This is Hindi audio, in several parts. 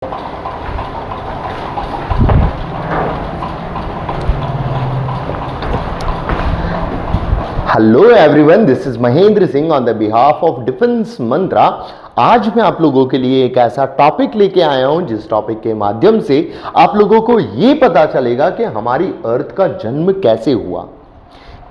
Hello everyone, this is Mahendra Singh on the behalf of defence Mantra. आज मैं आप लोगों के लिए एक ऐसा टॉपिक लेके आया हूं जिस टॉपिक के माध्यम से आप लोगों को ये पता चलेगा कि हमारी अर्थ का जन्म कैसे हुआ,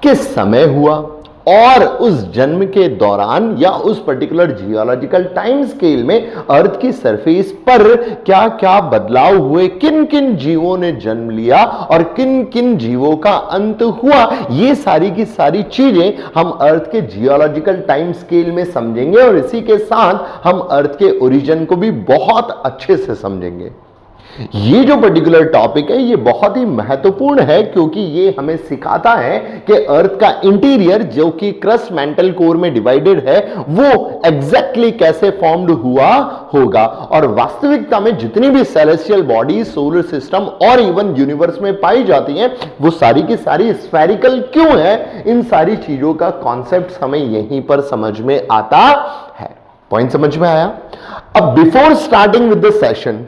किस समय हुआ और उस जन्म के दौरान या उस पर्टिकुलर जियोलॉजिकल टाइम स्केल में अर्थ की सरफेस पर क्या क्या बदलाव हुए, किन किन जीवों ने जन्म लिया और किन किन जीवों का अंत हुआ। ये सारी की सारी चीजें हम अर्थ के जियोलॉजिकल टाइम स्केल में समझेंगे और इसी के साथ हम अर्थ के ओरिजिन को भी बहुत अच्छे से समझेंगे। ये जो पर्टिकुलर टॉपिक है ये बहुत ही महत्वपूर्ण है क्योंकि ये हमें सिखाता है कि अर्थ का इंटीरियर जो कि क्रस्ट मेंटल कोर में डिवाइडेड है वो एग्जैक्टली कैसे फॉर्म्ड हुआ होगा और वास्तविकता में जितनी भी सेलेस्टियल बॉडी सोलर सिस्टम और इवन यूनिवर्स में पाई जाती हैं वो सारी की सारी स्फेरिकल क्यों है। इन सारी चीजों का कॉन्सेप्ट हमें यहीं पर समझ में आता है। पॉइंट समझ में आया? अब before starting with the session,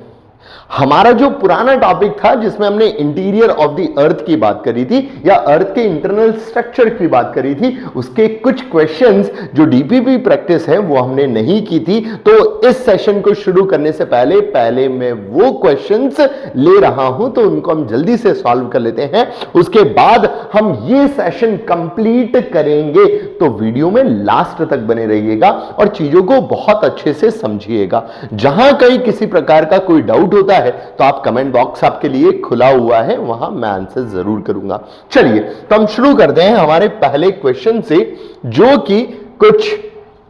हमारा जो पुराना टॉपिक था जिसमें हमने इंटीरियर ऑफ द अर्थ की बात करी थी या अर्थ के इंटरनल स्ट्रक्चर की बात करी थी, उसके कुछ क्वेश्चंस जो डीपीपी प्रैक्टिस है वो हमने नहीं की थी। तो इस सेशन को शुरू करने से पहले मैं वो क्वेश्चंस ले रहा हूं तो उनको हम जल्दी से सॉल्व कर लेते हैं। उसके बाद हम ये सेशन कंप्लीट करेंगे। तो वीडियो में लास्ट तक बने रहिएगा और चीजों को बहुत अच्छे से समझिएगा। जहां कहीं किसी प्रकार का कोई डाउट होता है तो आप कमेंट बॉक्स आपके लिए खुला हुआ है, वहां मैं आंसर जरूर करूंगा। चलिए तो हम शुरू करते हैं हमारे पहले क्वेश्चन से जो कि कुछ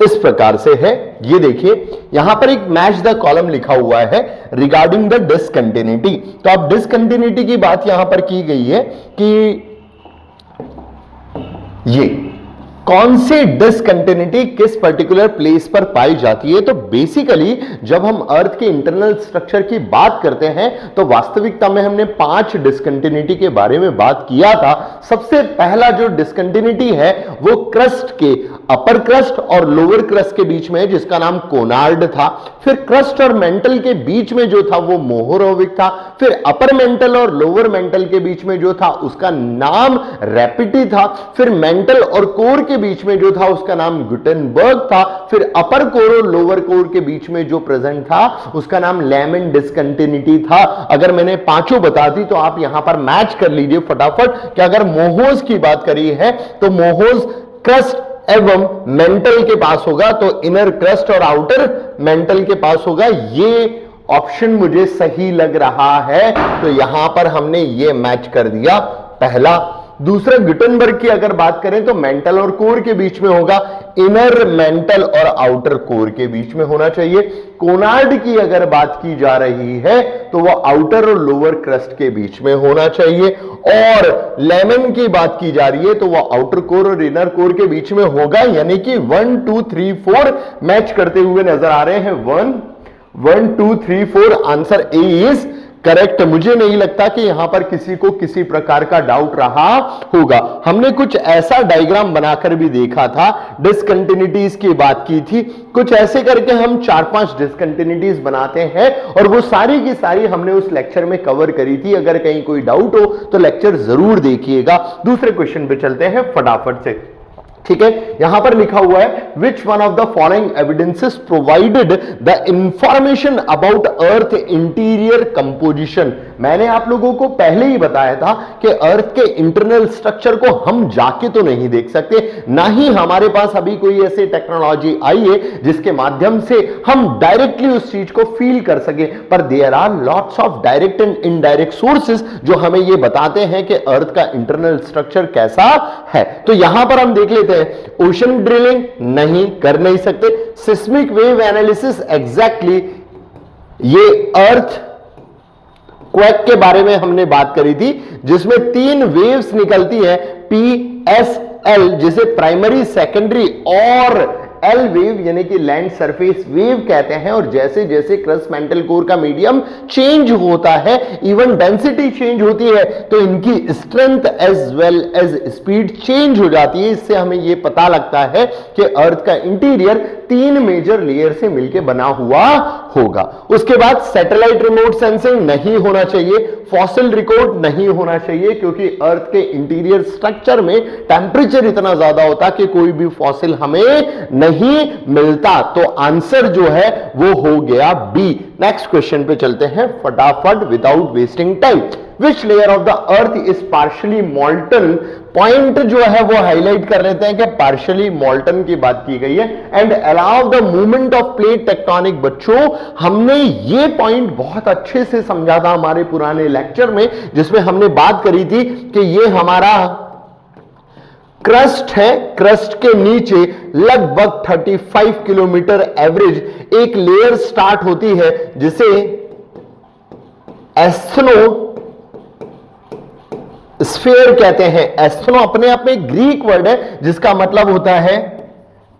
इस प्रकार से है। ये देखिए यहां पर एक मैच द कॉलम लिखा हुआ है रिगार्डिंग द डिसकंटिन्यूटी। तो अब डिसकंटिन्यूटी की बात यहां पर की गई है कि ये कौन सी डिसकंटिन्यूटी किस पर्टिकुलर प्लेस पर पाई जाती है। तो बेसिकली जब हम अर्थ के इंटरनल स्ट्रक्चर की बात करते हैं तो वास्तविकता में हमने 5 डिसकंटिन्यूटी के बारे में बात किया था। सबसे पहला जो डिसकंटिन्यूटी है वो क्रस्ट के अपर क्रस्ट और लोअर क्रस्ट के बीच में है जिसका नाम कोनार्ड था। फिर क्रस्ट और मेंटल के बीच में जो था वो मोहोरोविक था। फिर अपर मेंटल और लोअर मेंटल के बीच में जो था उसका नाम रैपिटी था। फिर मेंटल और कोर के बीच में जो था उसका नाम गुटेनबर्ग था। फिर अपर कोर और लोअर कोर के बीच में जो प्रेजेंट था उसका नाम लेमन डिसकंटिन्यूटी था। अगर मैंने पांचों बता दी तो आप यहां पर मैच कर लीजिए फटाफट कि अगर मोहोज की बात करी है तो मोहोज क्रस्ट एवं मेंटल के पास होगा, तो इनर क्रस्ट और आउटर मेंटल के पास होगा। ये ऑप्शन मुझे सही लग रहा है तो यहां पर हमने ये मैच कर दिया पहला। दूसरा गुटेनबर्ग की अगर बात करें तो मेंटल और कोर के बीच में होगा, इनर मेंटल और आउटर कोर के बीच में होना चाहिए। कोनार्ड की अगर बात की जा रही है तो वह आउटर और लोअर क्रस्ट के बीच में होना चाहिए। और लेमन की बात की जा रही है तो वह आउटर कोर और इनर कोर के बीच में होगा। यानी कि 1 2 3 4 मैच करते हुए नजर आ रहे हैं। 1 2 3 4 आंसर ए इज करेक्ट। मुझे नहीं लगता कि यहां पर किसी को किसी प्रकार का डाउट रहा होगा। हमने कुछ ऐसा डायग्राम बनाकर भी देखा था, डिसकंटिन्यूटीज की बात की थी। कुछ ऐसे करके हम 4-5 डिसकंटिन्यूटीज बनाते हैं और वो सारी की सारी हमने उस लेक्चर में कवर करी थी। अगर कहीं कोई डाउट हो तो लेक्चर जरूर देखिएगा। दूसरे क्वेश्चन पे चलते हैं फटाफट से। ठीक है, यहां पर लिखा हुआ है विच one of the following evidences provided the information about earth interior composition. मैंने आप लोगों को पहले ही बताया था कि अर्थ के इंटरनल स्ट्रक्चर को हम जाके तो नहीं देख सकते, ना ही हमारे पास अभी कोई ऐसी टेक्नोलॉजी आई है जिसके माध्यम से हम डायरेक्टली उस चीज को फील कर सके। पर there are lots of direct and indirect sources जो हमें यह बताते हैं कि अर्थ का इंटरनल स्ट्रक्चर कैसा है। तो यहां पर हम देख लेते हैं ओशन ड्रिलिंग नहीं कर नहीं सकते। सिस्मिक वेव एनालिसिस एग्जैक्टली ये अर्थ क्वेक के बारे में हमने बात करी थी जिसमें 3 वेव्स निकलती है PSL जिसे प्राइमरी सेकेंडरी और एल वेव यानी कि लैंड सरफेस वेव कहते हैं। और जैसे जैसे क्रस्ट मेंटल कोर का मीडियम चेंज होता है, इवन डेंसिटी चेंज होती है, तो इनकी strength as well as speed change हो जाती है। इससे हमें यह पता लगता है कि अर्थ का इंटीरियर 3 मेजर लेयर से मिलकर बना हुआ होगा। उसके बाद सैटेलाइट रिमोट सेंसिंग नहीं होना चाहिए, फॉसिल रिकॉर्ड नहीं होना चाहिए, क्योंकि अर्थ के इंटीरियर स्ट्रक्चर में टेम्परेचर इतना ज्यादा होता कि कोई भी फॉसिल हमें नहीं मिलता। तो आंसर जो है वो हो गया बी। नेक्स्ट क्वेश्चन पे चलते हैं फटाफट without wasting time. Which layer of the earth is partially मॉल्टन? Point जो है वो हाईलाइट कर लेते हैं कि पार्शियली मॉल्टन की बात की गई है। And allow the movement of plate tectonic. बच्चों हमने ये पॉइंट बहुत अच्छे से समझा था हमारे पुराने लेक्चर में, जिसमें हमने बात करी थी कि ये हमारा क्रस्ट है, क्रस्ट के नीचे लगभग 35 किलोमीटर एवरेज एक लेयर स्टार्ट होती है जिसे एस्थनो स्फीयर कहते हैं। एस्थनो अपने आप में ग्रीक वर्ड है जिसका मतलब होता है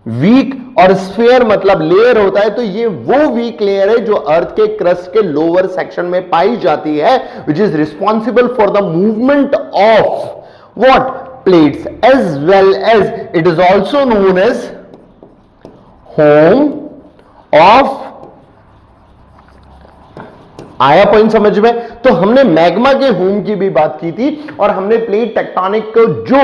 वीक, और स्फीयर मतलब लेयर होता है। तो ये वो वीक लेयर है जो अर्थ के क्रस्ट के लोअर सेक्शन में पाई जाती है, which is responsible for the movement of what plates, as well as it is also known as home of, आया पॉइंट समझ में? तो हमने मैग्मा के होम की भी बात की थी, और हमने प्लेट टेक्टोनिक को जो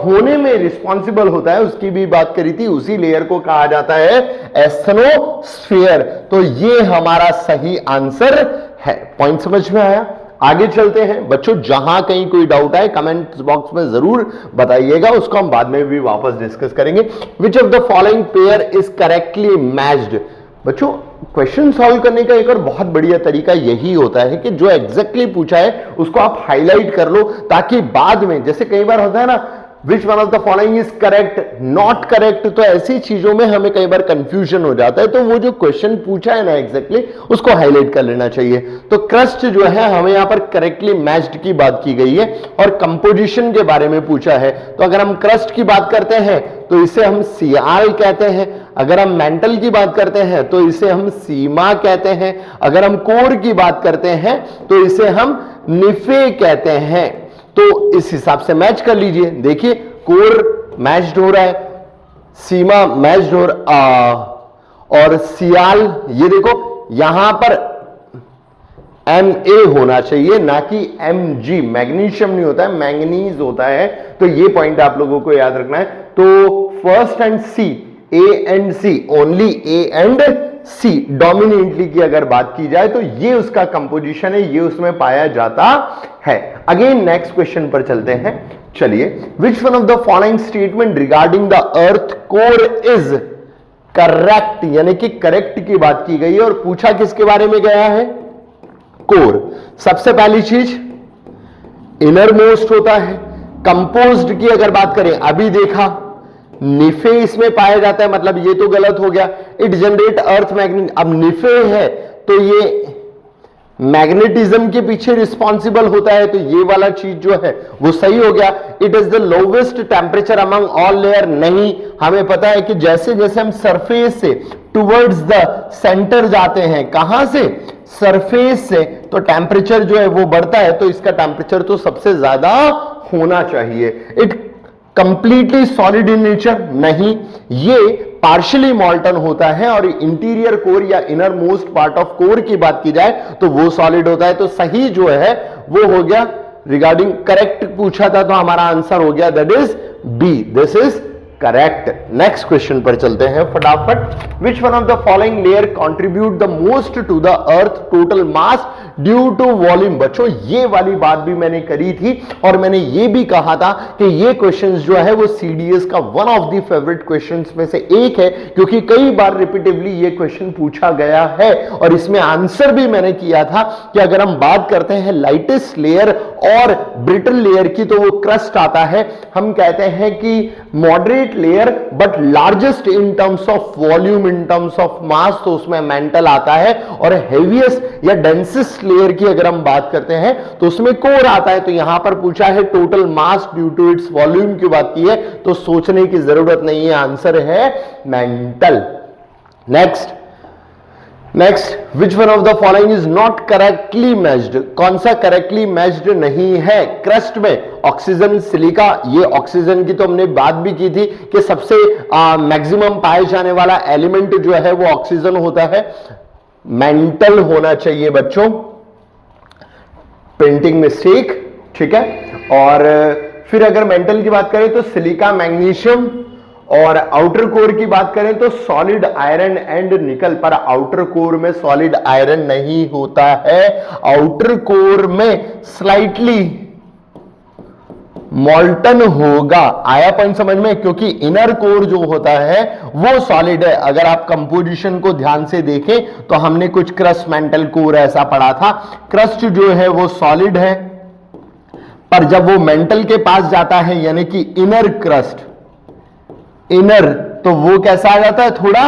होने में रिस्पॉन्सिबल होता है उसकी भी बात करी थी। उसी लेयर को कहा जाता है एस्थनोस्फीयर। तो ये हमारा सही आंसर है। पॉइंट समझ में आया? आगे चलते हैं बच्चों। जहां कहीं कोई डाउट आए कमेंट बॉक्स में जरूर बताइएगा, उसको हम बाद में भी वापस डिस्कस करेंगे। विच of the following pair is correctly matched? बच्चों क्वेश्चन सॉल्व करने का एक और बहुत बढ़िया तरीका यही होता है कि जो एग्जैक्टली पूछा है उसको आप हाईलाइट कर लो, ताकि बाद में, जैसे कई बार होता है ना, विच one of the following is correct, not correct, तो ऐसी चीजों में हमें कई बार कंफ्यूजन हो जाता है। तो वो जो क्वेश्चन पूछा है ना एग्जैक्टली उसको हाईलाइट कर लेना चाहिए। तो क्रस्ट जो है हमें यहां पर करेक्टली मैच्ड की बात की गई है, और कंपोजिशन के बारे में पूछा है। तो अगर हम क्रस्ट की बात करते हैं तो इसे हम सियाल कहते हैं, अगर हम मेंटल की बात करते हैं तो इसे हम सीमा कहते हैं, अगर हम कोर की बात करते हैं तो इसे हम निफे कहते हैं। तो इस हिसाब से मैच कर लीजिए। देखिए कोर मैच्ड हो रहा है, सीमा मैच्ड हो रहा, और सियाल, ये देखो यहां पर Ma होना चाहिए ना कि Mg। मैग्नीशियम नहीं होता है, मैंगनीज होता है। तो ये पॉइंट आप लोगों को याद रखना है। तो first and C, A and C, only A and C dominantly की अगर बात की जाए तो ये उसका कंपोजिशन है, ये उसमें पाया जाता है। अगेन नेक्स्ट क्वेश्चन पर चलते हैं। चलिए, विच one of the following statement regarding the earth core is correct? यानी कि करेक्ट की बात की गई है, और पूछा किसके बारे में गया है? कोर। सबसे पहली चीज इनर मोस्ट होता है। कंपोज्ड की अगर बात करें, अभी देखा निफे इसमें पाया जाता है, मतलब ये तो गलत हो गया। इट जनरेट अर्थ मैग्नेट, अब निफे है तो ये मैग्नेटिज्म के पीछे रिस्पॉन्सिबल होता है, तो ये वाला चीज जो है वो सही हो गया। It is the lowest temperature among all layer, नहीं, हमें पता है कि जैसे जैसे हम सरफेस से टुवर्ड्स द सेंटर जाते हैं, कहां से? सरफेस से, तो टेम्परेचर जो है वो बढ़ता है। तो इसका टेम्परेचर तो सबसे ज्यादा होना चाहिए। It completely solid in nature, नहीं, ये पार्शियली मॉल्टन होता है। और इंटीरियर कोर या inner most part of core की बात की जाए तो वो सॉलिड होता है। तो सही जो है वो हो गया। रिगार्डिंग करेक्ट पूछा था तो हमारा आंसर हो गया, that is B, this is correct. Next question पर चलते हैं फटाफट। Which one of the following layer contribute the most to the earth total mass due to volume? बच्चों ये वाली बात भी मैंने करी थी, और मैंने ये भी कहा था कि ये क्वेश्चंस जो है वो सीडीएस का one of the favourite questions में से एक है, क्योंकि कई बार रिपीटेडली ये क्वेश्चन पूछा गया है। और इसमें आंसर भी मैंने किया था कि अगर हम बात करते हैं लाइटेस्ट लेयर और ब्रिटल लेयर की, तो वो क्रस्ट आता है। हम कहते हैं कि moderate layer but largest in terms of volume, in terms of mass, तो उसमें मेंटल आता है। और हेवीएस्ट या डेंसेस्ट लेयर की अगर हम बात करते हैं तो उसमें कोर आता है। तो यहां पर पूछा है total mass due to its volume की बात की है, तो सोचने की जरूरत नहीं है, आंसर है mental. Next, next, which one of the following is not correctly matched, कौन सा करेक्टली मैच्ड नहीं है क्रस्ट में? Oxygen, silica. ये ऑक्सीजन की तो हमने बात भी की थी कि सबसे मैक्सिमम पाए जाने वाला एलिमेंट जो है वो ऑक्सीजन होता है। मेंटल होना चाहिए बच्चों, प्रिंटिंग मिस्टेक, ठीक है। और फिर अगर मेंटल की बात करें तो सिलिका, मैग्नीशियम, और आउटर कोर की बात करें तो सॉलिड आयरन एंड निकल। पर आउटर कोर में सॉलिड आयरन नहीं होता है, आउटर कोर में स्लाइटली मॉल्टन होगा। आया पॉइंट समझ में? क्योंकि इनर कोर जो होता है वो सॉलिड है। अगर आप कंपोजिशन को ध्यान से देखें तो हमने कुछ क्रस्ट, मेंटल, कोर ऐसा पढ़ा था। क्रस्ट जो है वो सॉलिड है, पर जब वो मेंटल के पास जाता है यानी कि इनर क्रस्ट, इनर, तो वो कैसा आ जाता है? थोड़ा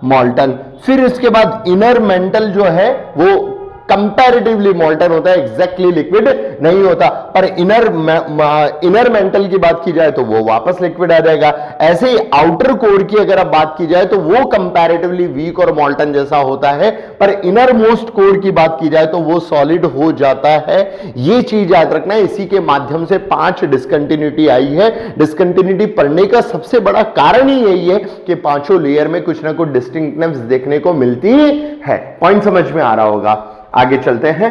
मॉल्टन। फिर इसके बाद इनर मेंटल जो है वो कंपैरेटिवली मॉल्टन होता है, एग्जैक्टली लिक्विड नहीं होता। पर इनर मेंटल की बात की जाए तो वो वापस लिक्विड आ जाएगा। ऐसे ही आउटर कोर की अगर आप बात की जाए तो वो कंपैरेटिवली वीक और मॉल्टन जैसा होता है, पर इनर मोस्ट कोर की बात की जाए तो वो सॉलिड हो जाता है। ये चीज याद रखना है। इसी के माध्यम से 5 डिसकंटिन्यूटी आई है। डिसकंटिन्यूटी पढ़ने का सबसे बड़ा कारण ही यही है कि पांचों लेयर में कुछ ना कुछ डिस्टिंक्टनेस देखने को मिलती है। पॉइंट समझ में आ रहा होगा। आगे चलते हैं।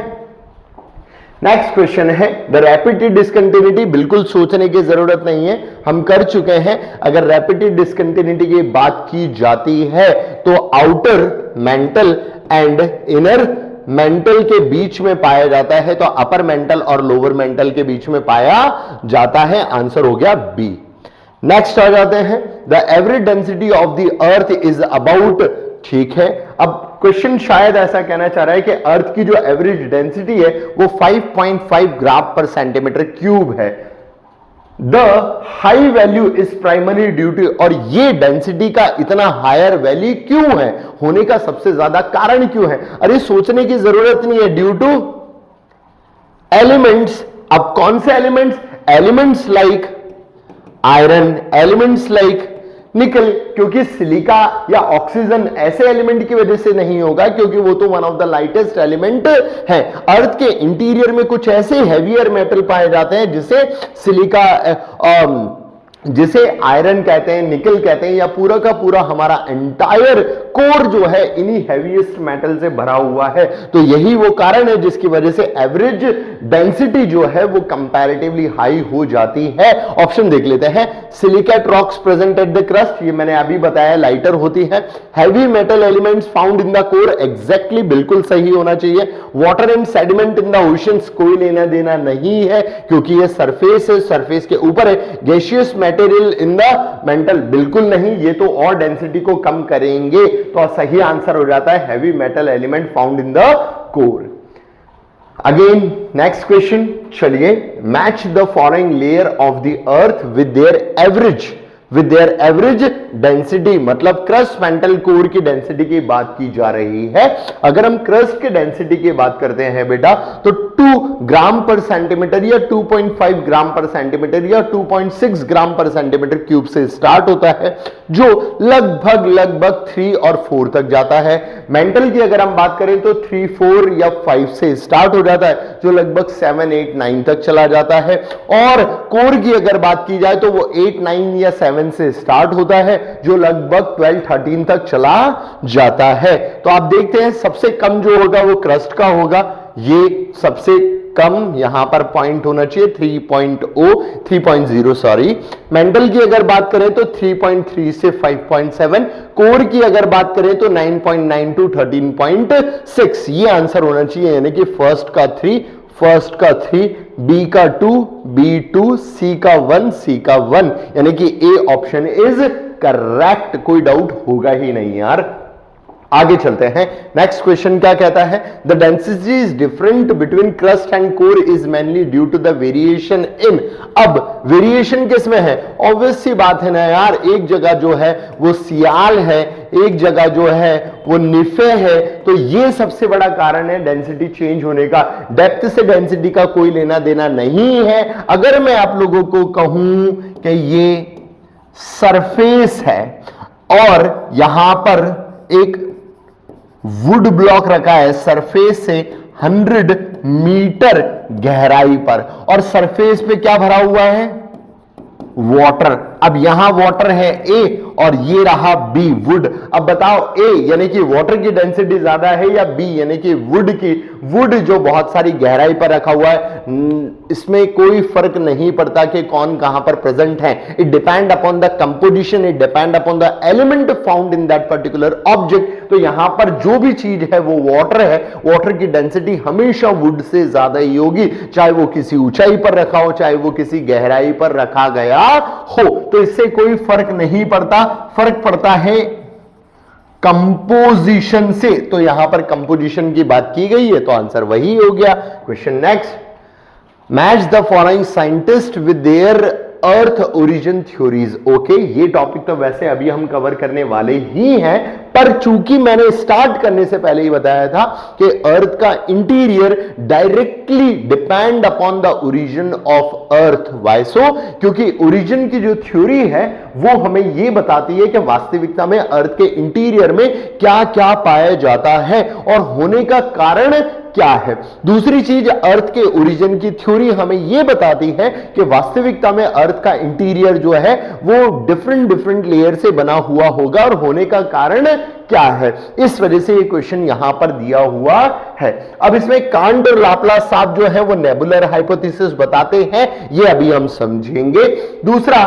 नेक्स्ट क्वेश्चन है द रैपिड डिसकंटिन्यूटी। बिल्कुल सोचने की जरूरत नहीं है, हम कर चुके हैं। अगर रैपिड डिसकंटिन्यूटी की बात की जाती है तो outer mental and inner mental के बीच में पाया जाता है, तो अपर मेंटल और लोअर मेंटल के बीच में पाया जाता है। आंसर हो गया बी। नेक्स्ट आ जाते हैं the average density of the earth is about, ठीक है। अब क्वेश्चन शायद ऐसा कहना चाह रहा है कि अर्थ की जो एवरेज डेंसिटी है वो 5.5 ग्राम पर सेंटीमीटर क्यूब है। The high value is primary due to, और ये डेंसिटी का इतना हायर वैल्यू क्यों है, होने का सबसे ज्यादा कारण क्यों है? अरे सोचने की जरूरत नहीं है। Due two elements. अब कौन से elements? Elements like iron, elements like निकल। क्योंकि सिलिका या ऑक्सीजन ऐसे एलिमेंट की वजह से नहीं होगा क्योंकि वो तो one of the lightest element है। अर्थ के इंटीरियर में कुछ ऐसे हैवियर मेटल पाए जाते हैं जिसे सिलिका, जिसे आयरन कहते हैं, निकल कहते हैं, या पूरा का पूरा हमारा एंटायर कोर जो है इन्हीं हैवीएस्ट मेटल से भरा हुआ है। तो यही वो कारण है जिसकी वजह से एवरेज डेंसिटी जो है वो कंपैरेटिवली हाई हो जाती है। ऑप्शन देख लेते हैं। Silicate rocks present at the crust, ये मैंने अभी बताया लाइटर होती है। Heavy metal elements found in the core, exactly बिल्कुल सही होना चाहिए। Water and sediment in the oceans, कोई लेना देना नहीं है क्योंकि ये सरफेस है, सरफेस के ऊपर है। Gaseous material in the mental, बिल्कुल नहीं, ये तो और डेंसिटी को कम करेंगे। तो सही आंसर हो जाता है heavy metal element found in the core. Again next question, चलिए। Match the following layer of the earth with their average density, मतलब क्रस्ट, मेंटल, कोर की डेंसिटी की बात की जा रही है। अगर हम क्रस्ट की डेंसिटी की बात करते हैं बेटा तो 2 ग्राम पर सेंटीमीटर या 2.5 ग्राम पर सेंटीमीटर या 2.6 ग्राम पर सेंटीमीटर क्यूब से स्टार्ट होता है, जो लगभग 3 और 4 तक जाता है। मेंटल की अगर हम बात करें तो 3, 4 या 5 से स्टार्ट हो जाता है, जो लगभग 7, 8, 9 तक चला जाता है। और कोर की अगर बात की जाए तो वो 8, 9 या 7 से स्टार्ट होता है, जो लगभग 12, 13 तक चला जाता है। तो आप देखते हैं सबसे कम जो होगा वो क्रस्ट का होगा। ये सबसे कम यहां पर पॉइंट होना चाहिए 3.0 सॉरी। मेंटल की अगर बात करें तो 3.3 से 5.7, कोर की अगर बात करें तो 9.9 टू 13.6। ये आंसर होना चाहिए, यानी कि फर्स्ट का 3, बी का 2, B2, सी का 1, सी का 1, यानी कि ए ऑप्शन इज करेक्ट। कोई डाउट होगा ही नहीं यार। आगे चलते हैं। नेक्स्ट क्वेश्चन क्या कहता है? The density is different between crust and core is mainly due to the variation in. अब वेरिएशन किसमें है? ऑब्वियस सी बात है ना यार, एक जगह जो है वो सियाल है, एक जगह जो है वो निफे है, तो ये सबसे बड़ा कारण है डेंसिटी चेंज होने का। डेप्थ से डेंसिटी का कोई लेना देना नहीं है। अगर मैं आप लोगों को कहूं कि ये सरफेस है और यहां पर एक वुड ब्लॉक रखा है सरफेस से 100 मीटर गहराई पर, और सरफेस पे क्या भरा हुआ है? वाटर। अब यहां वाटर है ए और ये रहा बी, वुड। अब बताओ ए यानी कि वाटर की डेंसिटी ज्यादा है या बी यानी कि वुड की? वुड जो बहुत सारी गहराई पर रखा हुआ है, इसमें कोई फर्क नहीं पड़ता कि कौन कहां पर प्रेजेंट है। It depend upon the composition, it depend upon the element found in that particular object. तो यहां पर जो भी चीज है वो वाटर है, वाटर की डेंसिटी हमेशा वुड से ज्यादा ही होगी, चाहे वो किसी ऊंचाई पर रखा हो, चाहे वो किसी गहराई पर रखा गया हो। तो इससे कोई फर्क नहीं पड़ता, फर्क पड़ता है कंपोजिशन से। तो यहां पर कंपोजिशन की बात की गई है तो आंसर वही हो गया। Question next, match the following scientist with their earth origin theories. Okay, ये टॉपिक तो वैसे अभी हम कवर करने वाले ही हैं, पर चूंकि मैंने स्टार्ट करने से पहले ही बताया था कि अर्थ का interior directly depend upon the origin of earth. Why so? क्योंकि ओरिजिन की जो थ्योरी है वो हमें ये बताती है कि वास्तविकता में अर्थ के इंटीरियर में क्या क्या पाया जाता है और होने का कारण क्या है। दूसरी चीज, अर्थ के ओरिजिन की थ्योरी हमें यह बताती है कि वास्तविकता में अर्थ का इंटीरियर जो है वो डिफरेंट डिफरेंट लेयर से बना हुआ होगा और होने का कारण क्या है। इस वजह से ये क्वेश्चन यहां पर दिया हुआ है। अब इसमें कांट और लाप्लास साहब जो है वो नेबुलर हाइपोथेसिस बताते हैं, ये अभी हम समझेंगे। दूसरा,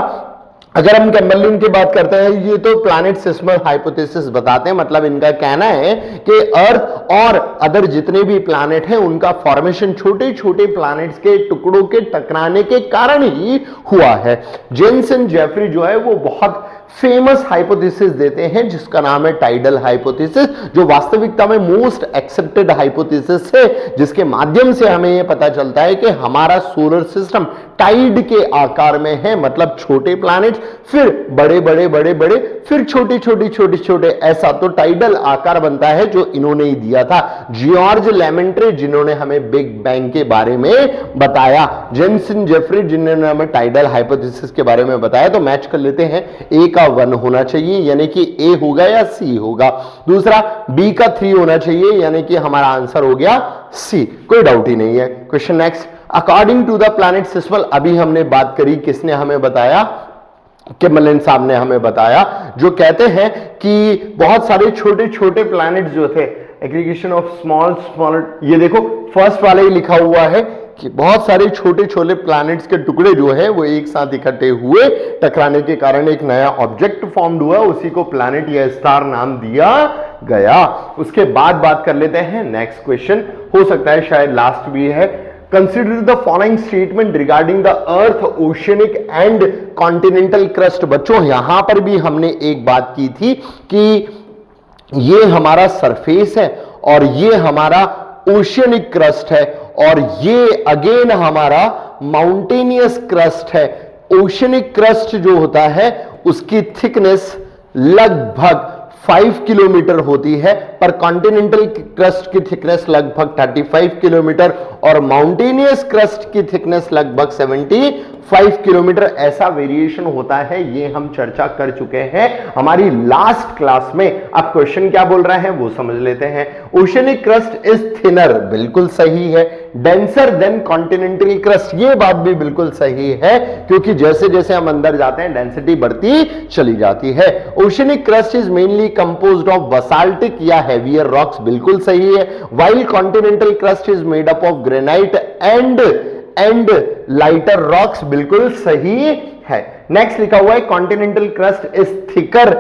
अगर हम कैम्बर्लिन की बात करते हैं, ये तो प्लैनेट सिस्मल हाइपोथेसिस बताते हैं। मतलब इनका कहना है कि अर्थ और अदर जितने भी प्लैनेट हैं उनका फॉर्मेशन छोटे छोटे प्लैनेट्स के टुकड़ों के टकराने के कारण ही हुआ है। जेम्स एंड जेफरी जो है वो बहुत फेमस हाइपोथेसिस देते हैं जिसका नाम है टाइडल हाइपोथेसिस, जो वास्तविकता में मोस्ट एक्सेप्टेड हाइपोथेसिस है, जिसके माध्यम से हमें यह पता चलता है कि हमारा सोलर सिस्टम टाइड के आकार में है। मतलब छोटे प्लैनेट्स, फिर बड़े बड़े बड़े बड़े, फिर छोटे छोटे छोटे छोटे, ऐसा तो टाइडल आकार बनता है जो इन्होंने ही दिया था, जॉर्ज लेमेंट्रे, जिन्होंने हमें बिग बैंग के बारे में बताया, जेम्स एंड जेफरी जिन्होंने हमें टाइडल हाइपोथेसिस के बारे में बताया। तो मैच कर लेते हैं, ए का 1 होना चाहिए यानी कि ए होगा या सी होगा। दूसरा, बी का 3 होना चाहिए यानी कि हमारा आंसर हो गया सी, कोई डाउट ही नहीं है। Question next, according to the planet system, अभी हमने बात करी, किसने हमें बताया? कैम्बर्लिन साहब ने हमें बताया, जो कहते हैं कि बहुत सारे छोटे छोटे प्लैनेट जो थे, एग्रीगेशन ऑफ स्मॉल स्मॉल, ये देखो फर्स्ट वाले ही लिखा हुआ है कि बहुत सारे छोटे छोटे प्लैनेट्स के टुकड़े जो है वो एक साथ इकट्ठे हुए, टकराने के कारण एक नया ऑब्जेक्ट फॉर्म्ड हुआ, उसी को प्लैनेट या स्टार नाम दिया गया। उसके बाद बात कर लेते हैं नेक्स्ट क्वेश्चन, हो सकता है शायद लास्ट भी है। Consider the following statement regarding the earth oceanic and continental crust. बच्चों यहां पर भी हमने एक बात की थी कि ये हमारा सरफेस है और ये हमारा ओशियनिक क्रस्ट है और ये अगेन हमारा माउंटेनियस क्रस्ट है। ओशियनिक क्रस्ट जो होता है उसकी थिकनेस लगभग 5 किलोमीटर होती है, पर कॉन्टिनेंटल क्रस्ट की थिकनेस लगभग 35 किलोमीटर और माउंटेनियस क्रस्ट की थिकनेस लगभग 75 किलोमीटर। ऐसा वेरिएशन होता है, ये हम चर्चा कर चुके हैं हमारी लास्ट क्लास में। अब क्वेश्चन क्या बोल रहा है वो समझ लेते हैं। ओशियनिक क्रस्ट इज थिनर, बिल्कुल सही है। डेंसर देन कॉन्टिनेंटल क्रस्ट, ये बात भी बिल्कुल सही है, क्योंकि जैसे जैसे हम अंदर जाते हैं डेंसिटी बढ़ती चली जाती है। Oceanic crust is mainly composed of basaltic या हेवियर रॉक्स, बिल्कुल सही है। While continental crust is made up of granite and lighter rocks, बिल्कुल सही है। नेक्स्ट लिखा हुआ है continental crust is thicker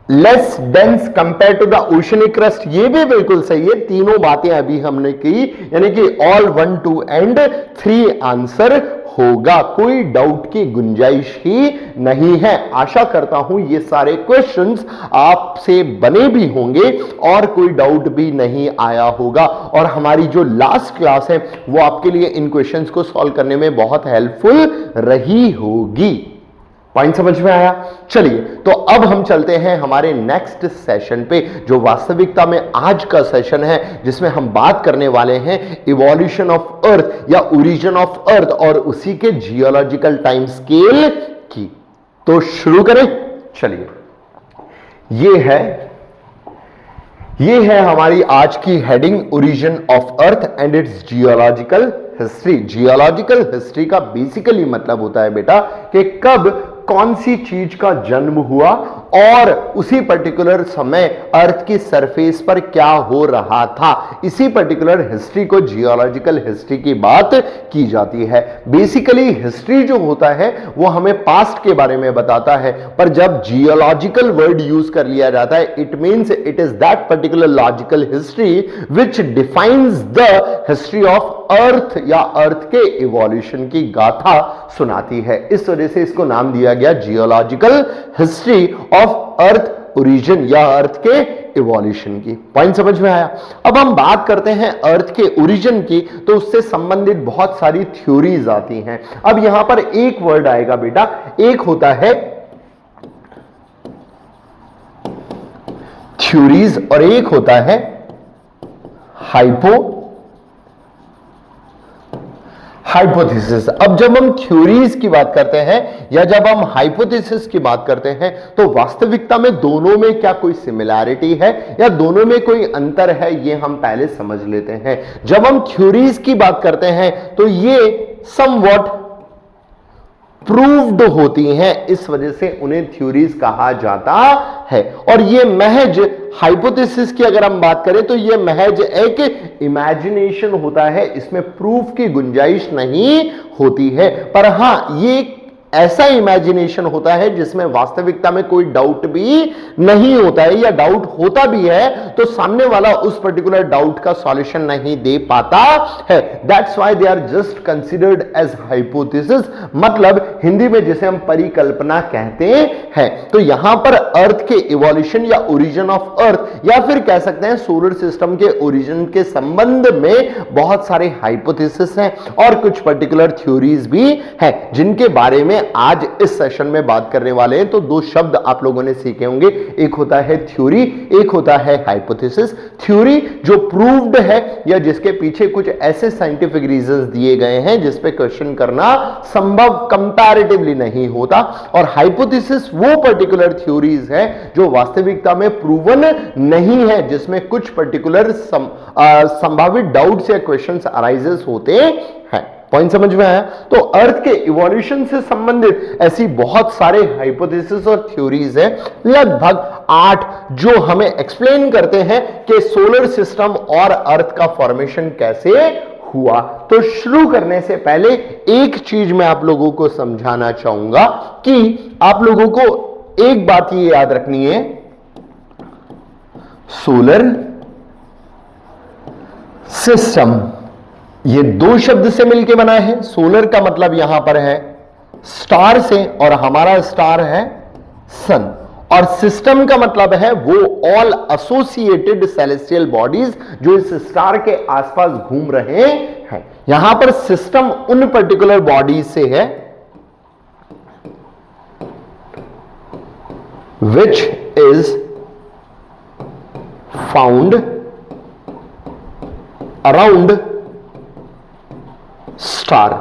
less dense compare to the oceanic crust, ये भी बिल्कुल सही है। तीनों बातें अभी हमने की, यानी कि ऑल 1, 2 एंड 3 आंसर होगा, कोई डाउट की गुंजाइश ही नहीं है। आशा करता हूं ये सारे क्वेश्चंस आपसे बने भी होंगे और कोई डाउट भी नहीं आया होगा, और हमारी जो लास्ट क्लास है वो आपके लिए इन क्वेश्चंस को सॉल्व करने में बहुत हेल्पफुल रही होगी। पॉइंट समझ में आया? चलिए तो अब हम चलते हैं हमारे नेक्स्ट सेशन पे, जो वास्तविकता में आज का सेशन है, जिसमें हम बात करने वाले हैं इवोल्यूशन ऑफ अर्थ या ओरिजिन ऑफ अर्थ और उसी के जियोलॉजिकल टाइम स्केल की। तो शुरू करें, चलिए। ये है ये है हमारी आज की heading, origin of earth and it's geological history. Geological history का बेसिकली मतलब होता है बेटा कि कब कौन सी चीज का जन्म हुआ और उसी पर्टिकुलर समय अर्थ की सरफेस पर क्या हो रहा था। इसी पर्टिकुलर हिस्ट्री को जियोलॉजिकल हिस्ट्री की बात की जाती है। बेसिकली हिस्ट्री जो होता है वो हमें पास्ट के बारे में बताता है, पर जब जियोलॉजिकल वर्ड यूज कर लिया जाता है it means it is that particular logical history which defines the history of earth या अर्थ के इवोल्यूशन की गाथा सुनाती है। इस वजह से इसको नाम दिया गया geological history of earth origin या अर्थ के इवोल्यूशन की। पॉइंट समझ में आया? अब हम बात करते हैं अर्थ के ओरिजिन की, तो उससे संबंधित बहुत सारी थ्योरीज आती हैं। अब यहां पर एक वर्ड आएगा बेटा, एक होता है थ्योरीज और एक होता है हाइपोथेसिस। अब जब हम थ्योरीज की बात करते हैं या जब हम हाइपोथेसिस की बात करते हैं तो वास्तविकता में दोनों में क्या कोई सिमिलैरिटी है या दोनों में कोई अंतर है, ये हम पहले समझ लेते हैं। जब हम थ्योरीज की बात करते हैं तो ये समवॉट प्रूव्ड होती हैं, इस वजह से उन्हें थ्योरीज कहा जाता है। और ये महज हाइपोथेसिस की अगर हम बात करें तो ये महज एक इमेजिनेशन होता है, इसमें प्रूफ की गुंजाइश नहीं होती है। पर हां ये ऐसा इमेजिनेशन होता है जिसमें वास्तविकता में कोई डाउट भी नहीं होता है, या डाउट होता भी है तो सामने वाला उस पर्टिकुलर डाउट का सॉल्यूशन नहीं दे पाता है। That's why they are just considered as hypothesis, मतलब हिंदी में जिसे हम परिकल्पना कहते हैं। तो यहां पर अर्थ के इवोल्यूशन या ओरिजिन ऑफ अर्थ या फिर कह सकते हैं सोलर सिस्टम के ओरिजिन के संबंध में बहुत सारे हाइपोथेसिस हैं और कुछ पर्टिकुलर थ्योरीज भी हैं जिनके बारे में आज इस सेशन में बात करने वाले हैं। तो दो शब्द आप लोगों ने सीखे होंगे, एक होता है थ्योरी, एक होता है हाइपोथेसिस। थ्योरी जो प्रूव्ड है या जिसके पीछे कुछ ऐसे साइंटिफिक रीजंस दिए गए हैं जिस पे क्वेश्चन करना संभव कंपैरेटिवली नहीं होता, और हाइपोथेसिस वो पर्टिकुलर थ्योरीज है जो वास्तविकता में प्रूवन नहीं है, जिसमें कुछ पर्टिकुलर संभावित डाउट्स या क्वेश्चंस अराइजेस होते हैं। पॉइंट समझ में आया? तो अर्थ के इवोल्यूशन से संबंधित ऐसी बहुत सारे हाइपोथेसिस और थ्योरीज हैं, लगभग 8, जो हमें एक्सप्लेन करते हैं कि सोलर सिस्टम और अर्थ का फॉर्मेशन कैसे हुआ। तो शुरू करने से पहले एक चीज मैं आप लोगों को समझाना चाहूंगा कि आप लोगों को एक बात ये याद रखनी है, सोलर सिस्टम ये दो शब्द से मिलकर बना है। सोलर का मतलब यहां पर है स्टार से, और हमारा स्टार है सन, और सिस्टम का मतलब है वो ऑल एसोसिएटेड सेलेस्टियल बॉडीज जो इस स्टार के आसपास घूम रहे हैं। यहां पर सिस्टम उन पर्टिकुलर बॉडीज से है which is found around star.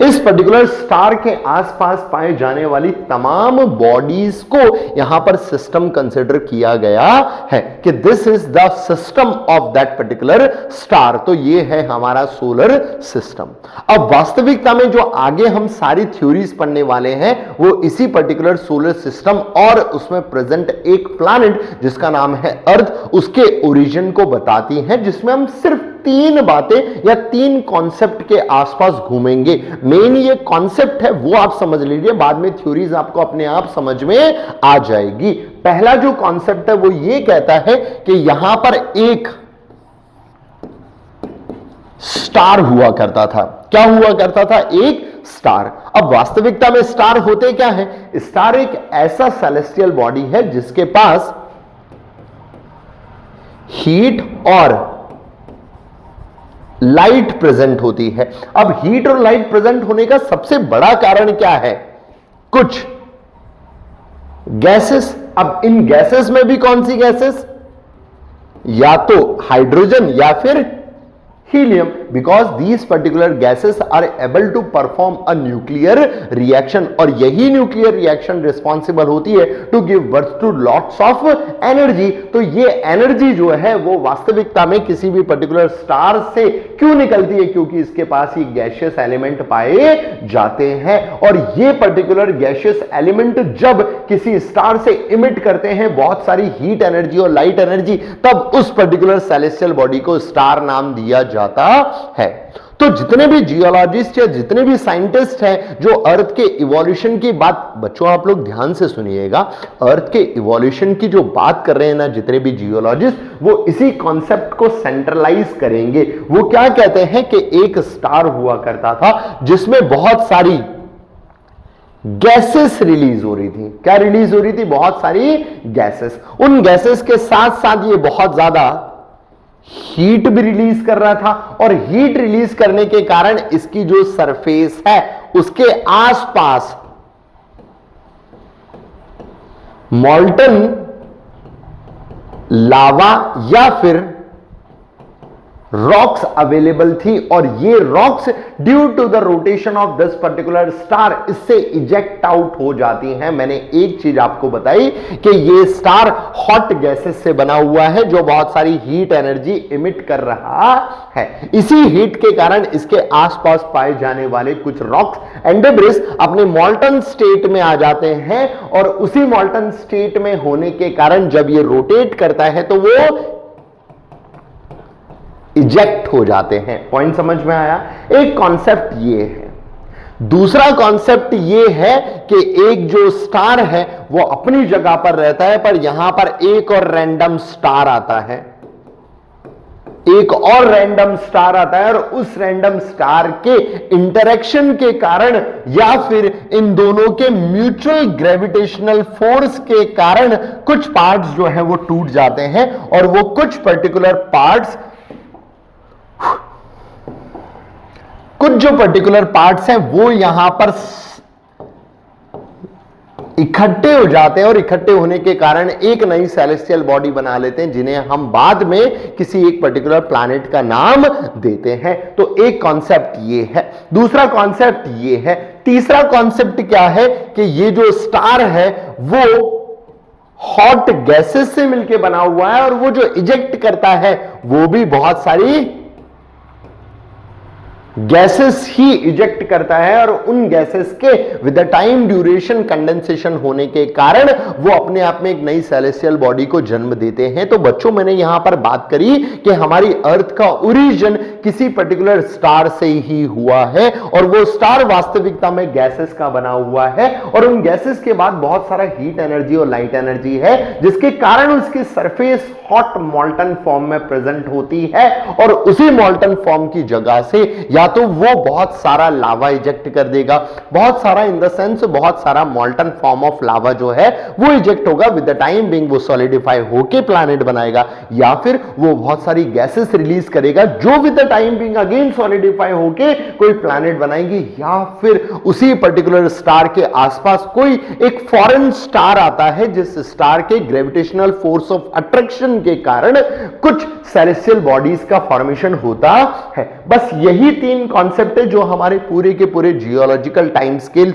इस पर्टिकुलर स्टार के आसपास पाए जाने वाली तमाम बॉडीज को यहां पर सिस्टम कंसिडर किया गया है कि this is the system of that particular star. तो ये है हमारा सोलर सिस्टम। अब वास्तविकता में जो आगे हम सारी थ्योरीज पढ़ने वाले हैं वो इसी पर्टिकुलर सोलर सिस्टम और उसमें प्रेजेंट एक प्लैनेट जिसका नाम है अर्थ, उसके ओरिजिन को बताती हैं, जिसमें हम सिर्फ 3 बातें या 3 कॉन्सेप्ट के आसपास घूमेंगे। मेन ये कॉन्सेप्ट है वो आप समझ लीजिए, बाद में थ्योरीज आपको अपने आप समझ में आ जाएगी। पहला जो कॉन्सेप्ट है वो ये कहता है कि यहां पर एक स्टार हुआ करता था। क्या हुआ करता था? एक स्टार। अब वास्तविकता में स्टार होते क्या है? स्टार एक ऐसा सेलेस्टियल बॉडी है जिसके पास हीट और लाइट प्रेजेंट होती है। अब हीट और लाइट प्रेजेंट होने का सबसे बड़ा कारण क्या है? कुछ गैसेस। अब इन गैसेस में भी कौन सी गैसेस? या तो हाइड्रोजन या फिर helium, because these particular gases are able to perform a nuclear reaction, और यही न्यूक्लियर रिएक्शन रिस्पॉन्सिबल होती है to give birth to lots of energy. तो ये एनर्जी जो है वो वास्तविकता में किसी भी पर्टिकुलर स्टार से क्यों निकलती है, क्योंकि इसके पास ये गैशियस एलिमेंट पाए जाते हैं, और ये पर्टिकुलर गैशियस एलिमेंट जब किसी स्टार से इमिट करते हैं बहुत सारी हीट एनर्जी और लाइट एनर्जी, तब उस पर्टिकुलर सेलेस्टियल बॉडी को स्टार नाम दिया जाता है। तो जितने भी जियोलॉजिस्ट या जितने भी साइंटिस्ट हैं जो अर्थ के इवोल्यूशन की बात, बच्चों आप लोग ध्यान से सुनिएगा, अर्थ के इवोल्यूशन की जो बात कर रहे हैं ना जितने भी जियोलॉजिस्ट, वो इसी कॉन्सेप्ट को सेंट्रलाइज करेंगे। वो क्या कहते हैं कि एक स्टार हुआ करता था जिसमें बहुत सारी गैसेस रिलीज हो रही थी। क्या रिलीज हो रही थी? बहुत सारी गैसेस। उन गैसेस के साथ साथ ये बहुत ज्यादा हीट भी रिलीज कर रहा था, और हीट रिलीज करने के कारण इसकी जो सरफेस है उसके आसपास मॉल्टन लावा या फिर रॉक्स अवेलेबल थी, और ये rocks due to the rotation of this particular star इससे इजेक्ट आउट हो जाती हैं। मैंने एक चीज आपको बताई कि ये स्टार हॉट गैसेस से बना हुआ है जो बहुत सारी हीट एनर्जी इमिट कर रहा है। इसी हीट के कारण इसके आसपास पाए जाने वाले कुछ रॉक्स एंड डेब्रिस अपने मॉल्टन स्टेट में आ जाते हैं, और उसी मॉल्टन स्टेट में होने के कारण जब ये रोटेट करता है तो वो इजेक्ट हो जाते हैं। पॉइंट समझ में आया? एक कॉन्सेप्ट ये है। दूसरा कॉन्सेप्ट ये है कि एक जो स्टार है वो अपनी जगह पर रहता है, पर यहां पर एक और रैंडम स्टार आता है, एक और रैंडम स्टार आता है, और उस रैंडम स्टार के इंटरेक्शन के कारण या फिर इन दोनों के म्यूचुअल ग्रेविटेशनल फोर्स के कारण कुछ पार्ट्स जो है वो टूट जाते हैं, और वो कुछ पर्टिकुलर पार्ट्स, कुछ जो पर्टिकुलर पार्ट्स हैं वो यहां पर इकट्ठे हो जाते हैं, और इकट्ठे होने के कारण एक नई सेलेस्टियल बॉडी बना लेते हैं जिन्हें हम बाद में किसी एक पर्टिकुलर प्लैनेट का नाम देते हैं। तो एक कॉन्सेप्ट ये है, दूसरा कॉन्सेप्ट ये है। तीसरा कॉन्सेप्ट क्या है कि ये जो स्टार है वो हॉट गैसेस से मिलकर बना हुआ है, और वो जो इजेक्ट करता है वो भी बहुत सारी गैसेस ही इजेक्ट करता है, और उन गैसेस के with the time duration condensation होने के कारण वो अपने आप में एक नई सेलेस्टियल बॉडी को जन्म देते हैं। तो बच्चों मैंने यहां पर बात करी कि हमारी अर्थ का ओरिजिन किसी पर्टिकुलर स्टार से ही हुआ है, और वो स्टार वास्तविकता में गैसेस का बना हुआ है, और उन गैसेस के बाद बहुत सारा हीट एनर्जी और लाइट एनर्जी है जिसके कारण उसकी सरफेस हॉट मॉल्टन फॉर्म में प्रेजेंट होती है, और उसी मॉल्टन फॉर्म की जगह से या तो वो बहुत सारा लावा इजेक्ट कर देगा, बहुत सारा इन द सेंस बहुत सारा मॉल्टन फॉर्म ऑफ लावा जो है वो इजेक्ट होगा, विद द टाइम बीइंग वो सॉलिडिफाई होके प्लैनेट बनाएगा, या फिर वो बहुत सारी गैसेस रिलीज करेगा जो with the time being again solidify होके कोई प्लैनेट बनाएगी, या फिर उसी पर्टिकुलर स्टार के आसपास कोई एक फॉरेन स्टार आता है जिस स्टार के ग्रेविटेशनल फोर्स ऑफ अट्रैक्शन के कारण कुछ सेलेस्टियल बॉडीज का फॉर्मेशन होता है। बस यही तीन कॉन्सेप्ट है जो हमारे पूरे के पूरे जियोलॉजिकल टाइम स्केल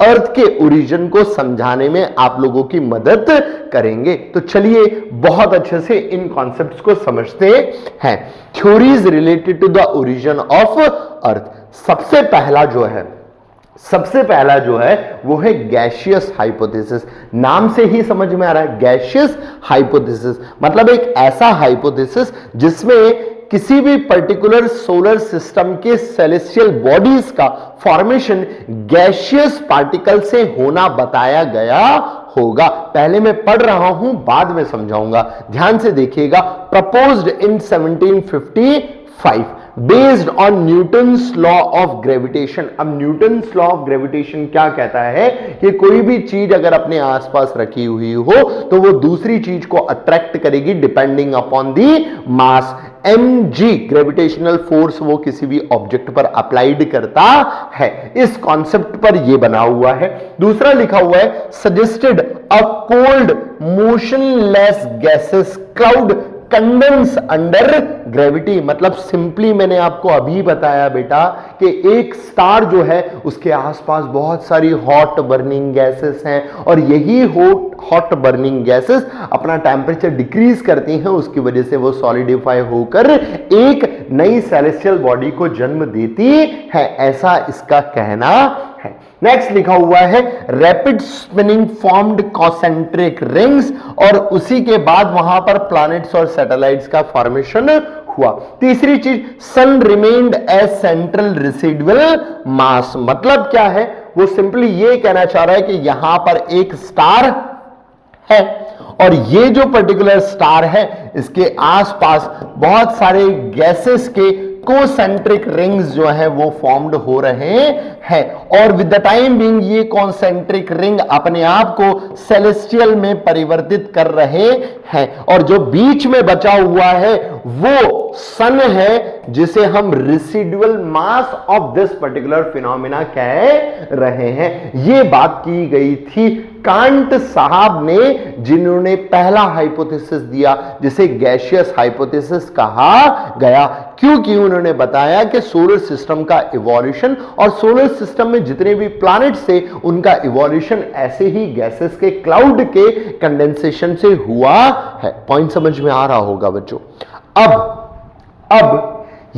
अर्थ के ओरिजिन को समझाने में आप लोगों की मदद करेंगे। तो चलिए बहुत अच्छे से इन कॉन्सेप्ट्स को समझते हैं। Theories related to the origin of earth. सबसे पहला जो है वो है गैशियस हाइपोथेसिस। नाम से ही समझ में आ रहा है गैशियस हाइपोथेसिस मतलब एक ऐसा हाइपोथेसिस जिसमें किसी भी पर्टिकुलर सोलर सिस्टम के सेलेस्टियल बॉडीज का फॉर्मेशन गैशियस पार्टिकल से होना बताया गया होगा। पहले मैं पढ़ रहा हूं, बाद में समझाऊंगा, ध्यान से देखिएगा। Proposed in 1755 based on Newton's law of gravitation. अब न्यूटन्स लॉ ऑफ ग्रेविटेशन क्या कहता है कि कोई भी चीज अगर अपने आसपास रखी हुई हो तो वो दूसरी चीज को अट्रैक्ट करेगी depending upon the mass. mg gravitational force वो किसी भी ऑब्जेक्ट पर अप्लाइड करता है। इस कॉन्सेप्ट पर ये बना हुआ है। दूसरा लिखा हुआ है suggested a cold motionless gases cloud condense under gravity. मतलब सिंपली मैंने आपको अभी बताया बेटा कि एक स्टार जो है उसके आसपास बहुत सारी हॉट बर्निंग गैसेस हैं और यही हॉट बर्निंग गैसेस अपना टेम्परेचर डिक्रीज करती हैं, उसकी वजह से वो सॉलिडिफाई होकर एक नई सेलेस्टियल बॉडी को जन्म देती है, ऐसा इसका कहना है। नेक्स्ट लिखा हुआ है rapid spinning formed concentric rings, और उसी के बाद वहां पर प्लैनेट्स और सैटेलाइट्स का फॉर्मेशन हुआ। तीसरी चीज, सन रिमेन्ड एज सेंट्रल रेसिडुअल मास। मतलब क्या है, वो सिंपली ये कहना चाह रहा है कि यहां पर एक स्टार है और ये जो पर्टिकुलर स्टार है इसके आसपास बहुत सारे गैसेस के कोसेंट्रिक रिंग्स जो है वो फॉर्म्ड हो रहे हैं, और विद द टाइम बीइंग ये कॉन्सेंट्रिक रिंग अपने आप को सेलेस्टियल में परिवर्तित कर रहे हैं, और जो बीच में बचा हुआ है वो सन है, जिसे हम residual mass of this particular phenomena कह रहे हैं। ये बात की गई थी कांट साहब ने, जिन्होंने पहला हाइपोथेसिस दिया जिसे गैसियस हाइपोथेसिस कहा गया, क्योंकि उन्होंने बताया कि सोलर सिस्टम का इवोल्यूशन और सोलर सिस्टम में जितने भी प्लैनेट्स थे उनका इवोल्यूशन ऐसे ही गैसेस के क्लाउड के कंडेंसेशन से हुआ है। पॉइंट समझ में आ रहा होगा बच्चों। अब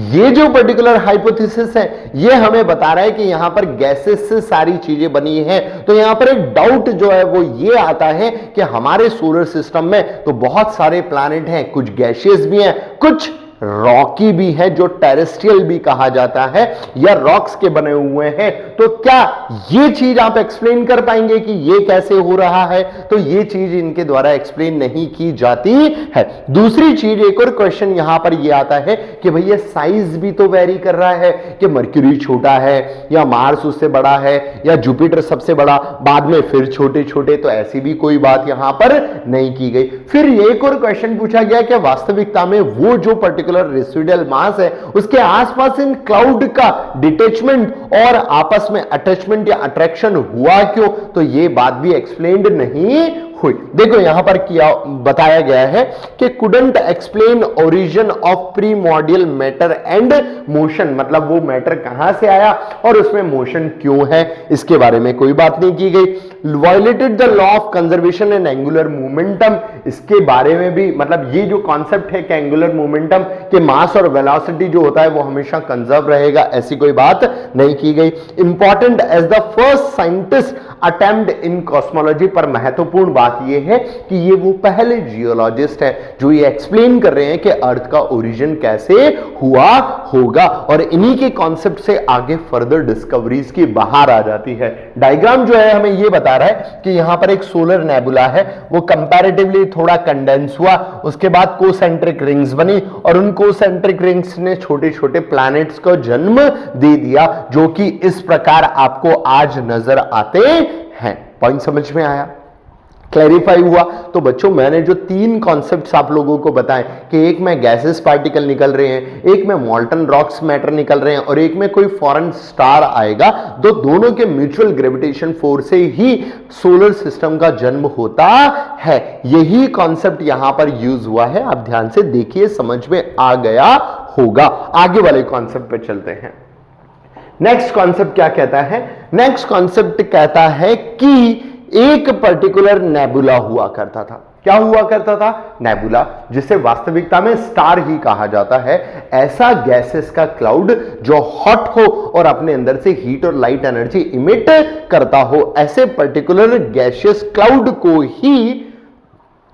ये जो पर्टिकुलर हाइपोथेसिस है ये हमें बता रहा है कि यहां पर गैसेस से सारी चीजें बनी हैं, तो यहां पर एक डाउट जो है वो ये आता है कि हमारे सोलर सिस्टम में तो बहुत सारे प्लैनेट हैं, कुछ गैसियस भी हैं, कुछ रॉकी भी है जो टेरेस्ट्रियल भी कहा जाता है या रॉक्स के बने हुए हैं। तो क्या ये चीज आप एक्सप्लेन कर पाएंगे कि ये कैसे हो रहा है? तो ये चीज इनके द्वारा एक्सप्लेन नहीं की जाती है। दूसरी चीज, एक और क्वेश्चन यहां पर ये आता है कि भैया साइज भी तो वेरी कर रहा है कि मर्क्यूरी छोटा है या मार्स उससे बड़ा है या जुपिटर सबसे बड़ा, बाद में फिर छोटे छोटे, तो ऐसी भी कोई बात यहां पर नहीं की गई। फिर एक और क्वेश्चन पूछा गया कि वास्तविकता में वो जो पर्टिकुलर रेसिडुअल मास है उसके आसपास इन क्लाउड का डिटैचमेंट और आपस में अटैचमेंट या अट्रैक्शन हुआ क्यों? तो ये बात भी एक्सप्लेन्ड नहीं हुई। देखो यहां पर किया बताया गया है कि couldn't explain origin of primordial matter and motion, मतलब वो मैटर कहां से आया और उसमें मोशन क्यों है, इसके बारे में कोई बात नहीं की गई। Violated the law of conservation and angular momentum, इसके बारे में भी, मतलब ये जो कॉन्सेप्ट है कि एंगुलर मोमेंटम के मास और वेलोसिटी जो होता है वो हमेशा कंजर्व रहेगा, ऐसी कोई बात नहीं की गई। Important as the first scientist attempt in cosmology, पर महत्वपूर्ण बात यह है कि ये वो पहले जियोलॉजिस्ट है जो ये एक्सप्लेन कर रहे हैं कि अर्थ का ओरिजिन कैसे हुआ होगा, और इन्हीं के कॉन्सेप्ट से आगे फर्दर डिस्कवरीज की बाहर आ जाती है। डायग्राम जो है हमें ये बता रहा है कि यहां पर एक सोलर नेबुला है, वो कंपैरेटिवली थोड़ा कंडेंस हुआ, उसके बाद कोसेंट्रिक रिंग्स बनी और उन कोसेंट्रिक रिंग्स ने छोटे छोटे प्लैनेट्स को जन्म दे दिया, जो कि इस प्रकार आपको आज नजर आते हैं। पॉइंट समझ में आया, क्लैरिफाई हुआ? तो बच्चों मैंने जो तीन कॉन्सेप्ट्स आप लोगों को बताए कि एक में गैसेस पार्टिकल निकल रहे हैं, एक में मॉल्टन रॉक्स मैटर निकल रहे हैं और एक में कोई फॉरेन स्टार आएगा, तो दोनों के म्यूचुअल ग्रेविटेशन फोर्स से ही सोलर सिस्टम का जन्म होता है। यही कॉन्सेप्ट यहां पर यूज हुआ है, आप ध्यान से देखिए, समझ में आ गया होगा। आगे वाले कॉन्सेप्ट पे चलते हैं। नेक्स्ट कॉन्सेप्ट क्या कहता है? नेक्स्ट कॉन्सेप्ट कहता है कि एक पर्टिकुलर नेबुला हुआ करता था। क्या हुआ करता था? नेबुला, जिसे वास्तविकता में स्टार ही कहा जाता है। ऐसा गैसेस का क्लाउड जो हॉट हो और अपने अंदर से हीट और लाइट एनर्जी इमिट करता हो, ऐसे पर्टिकुलर गैसियस क्लाउड को ही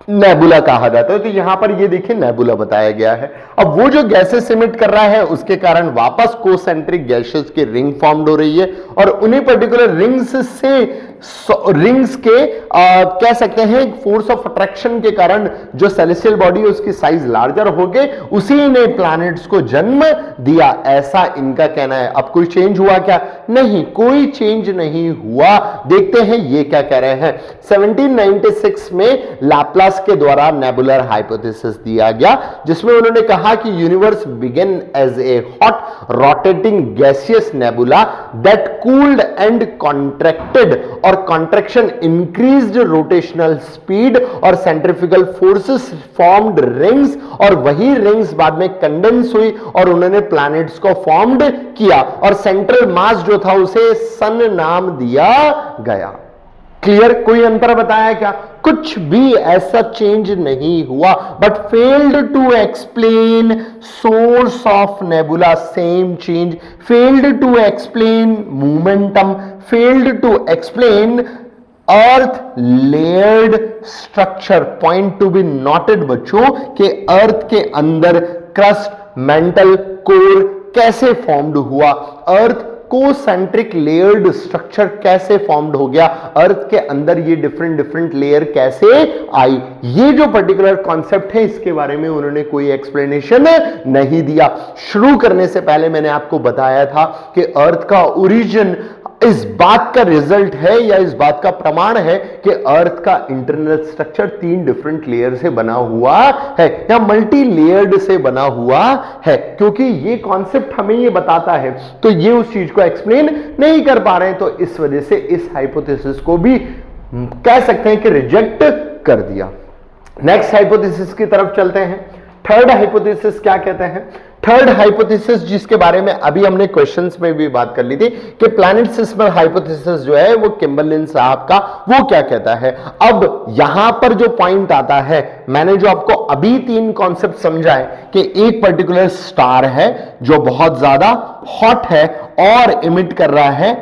नेबुला कहा जाता है। तो यहां पर ये देखिए नेबुला बताया गया है। अब वो जो गैसेस इमिट कर रहा है उसके कारण वापस कोसेंट्रिक गैसेस की रिंग फॉर्म्ड हो रही है और उन्हीं पर्टिकुलर रिंग्स के कह सकते हैं फोर्स ऑफ अट्रैक्शन के कारण जो सेलेस्टियल बॉडी है उसकी साइज लार्जर हो गए, उसी ने प्लैनेट्स को जन्म दिया, ऐसा इनका कहना है। अब कोई चेंज हुआ क्या? नहीं, कोई चेंज नहीं हुआ। देखते हैं ये क्या कह रहे हैं। 1796 में लैप्लास के द्वारा नेबुलर हाइपोथेसिस दिया गया, जिसमें उन्होंने कहा कि universe began as a hot rotating gaseous nebula that cooled and contracted और कॉन्ट्रैक्शन इंक्रीज्ड रोटेशनल स्पीड और सेंट्रीफ्यूगल फोर्सेस फॉर्म्ड रिंग्स, और वही रिंग्स बाद में कंडेंस हुई और उन्होंने प्लैनेट्स को फॉर्म्ड किया, और सेंट्रल मास जो था उसे सन नाम दिया गया। क्लियर? कोई अंतर बताया क्या? कुछ भी ऐसा चेंज नहीं हुआ, but failed to explain source of nebula, same change, failed to explain momentum, failed to explain earth layered structure. Point to be noted बच्चों कि अर्थ के अंदर क्रस्ट, मेंटल कोर कैसे फॉर्म्ड हुआ, अर्थ कोसेंट्रिक लेयर्ड स्ट्रक्चर कैसे फॉर्म्ड हो गया, अर्थ के अंदर ये डिफरेंट डिफरेंट लेयर कैसे आई, ये जो पर्टिकुलर कॉन्सेप्ट है इसके बारे में उन्होंने कोई एक्सप्लेनेशन नहीं दिया। शुरू करने से पहले मैंने आपको बताया था कि अर्थ का ओरिजिन इस बात का रिजल्ट है या इस बात का प्रमाण है कि अर्थ का इंटरनल स्ट्रक्चर 3 डिफरेंट लेयर से बना हुआ है या मल्टी लेयर्ड से बना हुआ है। क्योंकि ये कॉन्सेप्ट हमें ये बताता है तो ये उस चीज को एक्सप्लेन नहीं कर पा रहे हैं, तो इस वजह से इस हाइपोथेसिस को भी कह सकते हैं कि रिजेक्ट कर दिया। नेक्स्ट हाइपोथेसिस की तरफ चलते हैं। थर्ड हाइपोथेसिस क्या कहते हैं? थर्ड हाइपोथेसिस जिसके बारे में अभी हमने क्वेश्चंस में भी बात कर ली थी कि प्लैनेट सिस्टम हाइपोथेसिस जो है वो किम्बरलिन साहब का, वो क्या कहता है। अब यहां पर जो पॉइंट आता है, मैंने जो आपको अभी 3 कॉन्सेप्ट समझाए कि एक पर्टिकुलर स्टार है जो बहुत ज्यादा हॉट है और इमिट कर रहा है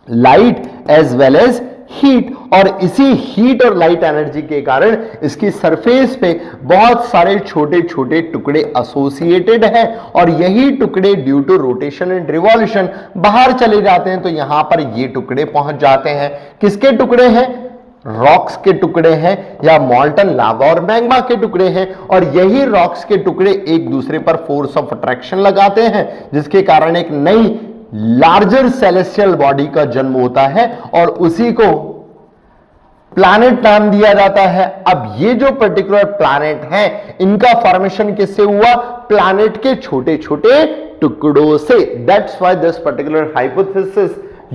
light as well as heat, और इसी हीट और लाइट एनर्जी के कारण इसकी सरफेस पे बहुत सारे छोटे छोटे टुकड़े एसोसिएटेड हैं, और यही टुकड़े due to rotation and revolution बाहर चले जाते हैं। तो यहां पर ये टुकड़े पहुंच जाते हैं। किसके टुकड़े हैं? रॉक्स के टुकड़े हैं या मॉल्टन लावा और मैग्मा के टुकड़े हैं, और यही रॉक्स के टुकड़े एक दूसरे पर फोर्स ऑफ अट्रैक्शन लगाते हैं, जिसके कारण एक नई लार्जर सेलेस्टियल बॉडी का जन्म होता है और उसी को प्लैनेट नाम दिया जाता है। अब ये जो पर्टिकुलर प्लैनेट है इनका फॉर्मेशन किससे हुआ? प्लैनेट के छोटे छोटे टुकड़ों से। That's why this particular hypothesis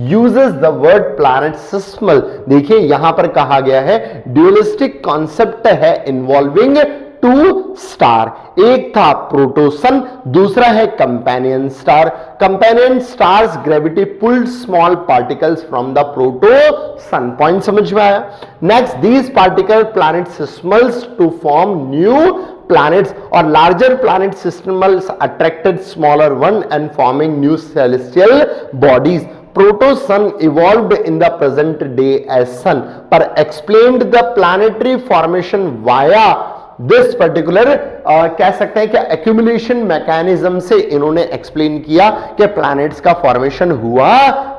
uses the word planetesimal। देखिए यहां पर कहा गया है ड्यूलिस्टिक कॉन्सेप्ट है इन्वॉल्विंग 2 स्टार, एक था प्रोटोसन, दूसरा है companion star. Companion stars gravity pulled small particles from the protosun. Point समझ में आया? Next, these particle planetesimal's to form new planets or larger planetesimals attracted smaller one and forming new celestial bodies. Proto-sun evolved in the present day as sun, but explained the planetary formation via this particular कह सकते हैं कि एक्यूमुलेशन मैकेनिज्म से इन्होंने एक्सप्लेन किया कि प्लैनेट्स का फॉर्मेशन हुआ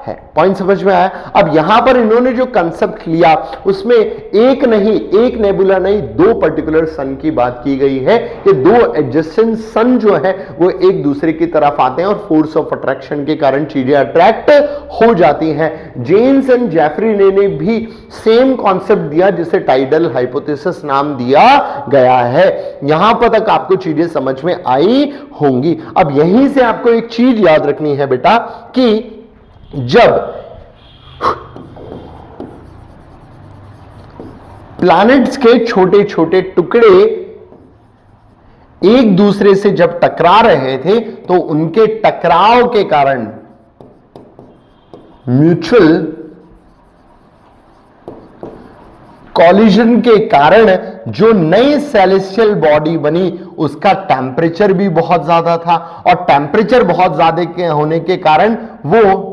है। पॉइंट समझ में आया? अब यहां पर इन्होंने जो कंसेप्ट लिया उसमें एक नहीं, एक नेबुला नहीं, 2 पर्टिकुलर सन की बात की गई है कि 2 एडजेसेंट सन जो है वो एक दूसरे की तरफ आते हैं और फोर्स ऑफ अट्रैक्शन के कारण चीजें अट्रैक्ट हो जाती हैं। जेम्स एंड जेफरी ने भी सेम कॉन्सेप्ट दिया जिसे टाइडल हाइपोथेसिस नाम दिया गया है। यहां पर तक आपको चीजें समझ में आई होंगी। अब यहीं से आपको एक चीज याद रखनी है बेटा कि जब प्लैनेट्स के छोटे छोटे टुकड़े एक दूसरे से जब टकरा रहे थे तो उनके टकराव के कारण म्यूचुअल कॉलिजन के कारण जो नई सेलेस्टियल बॉडी बनी उसका टेम्परेचर भी बहुत ज्यादा था, और टेम्परेचर बहुत ज्यादा के होने के कारण वो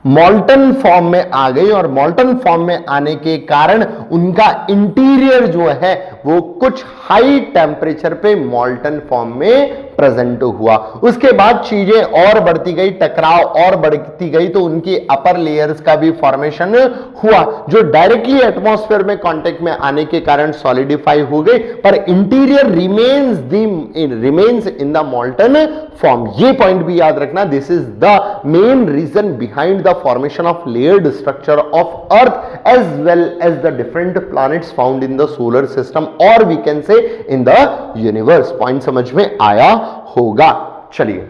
मॉल्टन फॉर्म में आ गई, और मॉल्टन फॉर्म में आने के कारण उनका इंटीरियर जो है वो कुछ हाई टेम्परेचर पे मॉल्टन फॉर्म में प्रेजेंट हुआ। उसके बाद चीजें और बढ़ती गई, टकराव और बढ़ती गई, तो उनकी अपर लेयर्स का भी फॉर्मेशन हुआ जो डायरेक्टली एटमॉस्फेयर में कांटेक्ट में आने के कारण सॉलिडिफाई हो गई, पर interior remains in the molten form. ये पॉइंट भी याद रखना। This is the main reason behind the formation of layered structure of earth as well as the different planets found in the solar system or we can say in the universe। Point समझ में आया होगा। चलिए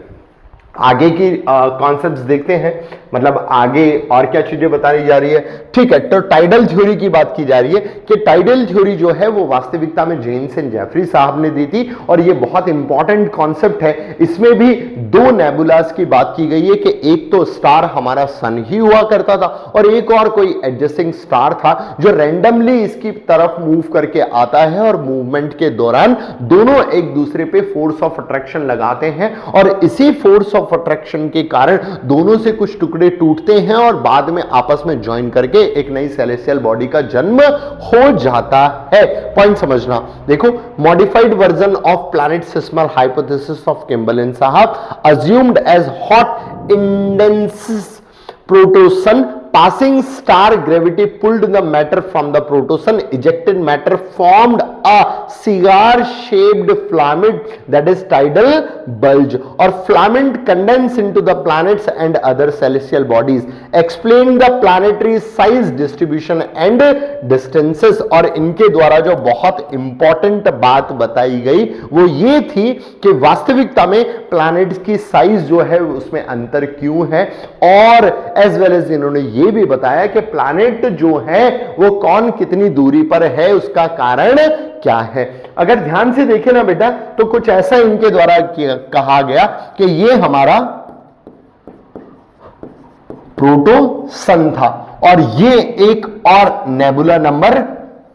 आगे की कॉन्सेप्ट्स देखते हैं। मतलब आगे और क्या चीजें बताई जा रही है, ठीक है। तो टाइडल थ्योरी की बात की जा रही है कि टाइडल थ्योरी जो है वो वास्तविकता में जेम्स एंड जेफरी साहब ने दी थी, और ये बहुत इंपॉर्टेंट कॉन्सेप्ट है। इसमें भी दो नेबुलास की बात की गई है कि एक तो स्टार हमारा सन ही हुआ करता था, और एक और कोई एडजस्टिंग स्टार था जो रैंडमली इसकी तरफ मूव करके आता है, और मूवमेंट के दौरान दोनों एक दूसरे पे फोर्स ऑफ अट्रैक्शन लगाते हैं, और इसी फोर्स ऑफ अट्रैक्शन के कारण दोनों से कुछ टुकड़े टूटते हैं और बाद में आपस में ज्वाइन करके एक नई सेलेस्टियल बॉडी का जन्म हो जाता है। पॉइंट समझना, देखो, modified version of planetesimal hypothesis of Chamberlin साहब assumed as hot intense protosun passing star gravity pulled the matter from the protosun, ejected matter formed a cigar shaped filament that is tidal bulge, or filament condense into the planets and other celestial bodies, explain the planetary size distribution and distances। और इनके द्वारा जो बहुत इंपॉर्टेंट बात बताई गई वो ये थी कि वास्तविकता में प्लैनेट्स की साइज जो है उसमें अंतर क्यों है, और एज वेल एज इन्होंने ये भी बताया कि प्लैनेट जो है वो कौन कितनी दूरी पर है, उसका कारण क्या है। अगर ध्यान से देखें ना बेटा, तो कुछ ऐसा इनके द्वारा कहा गया कि ये हमारा प्रोटोसन था, और ये एक और नेबुला नंबर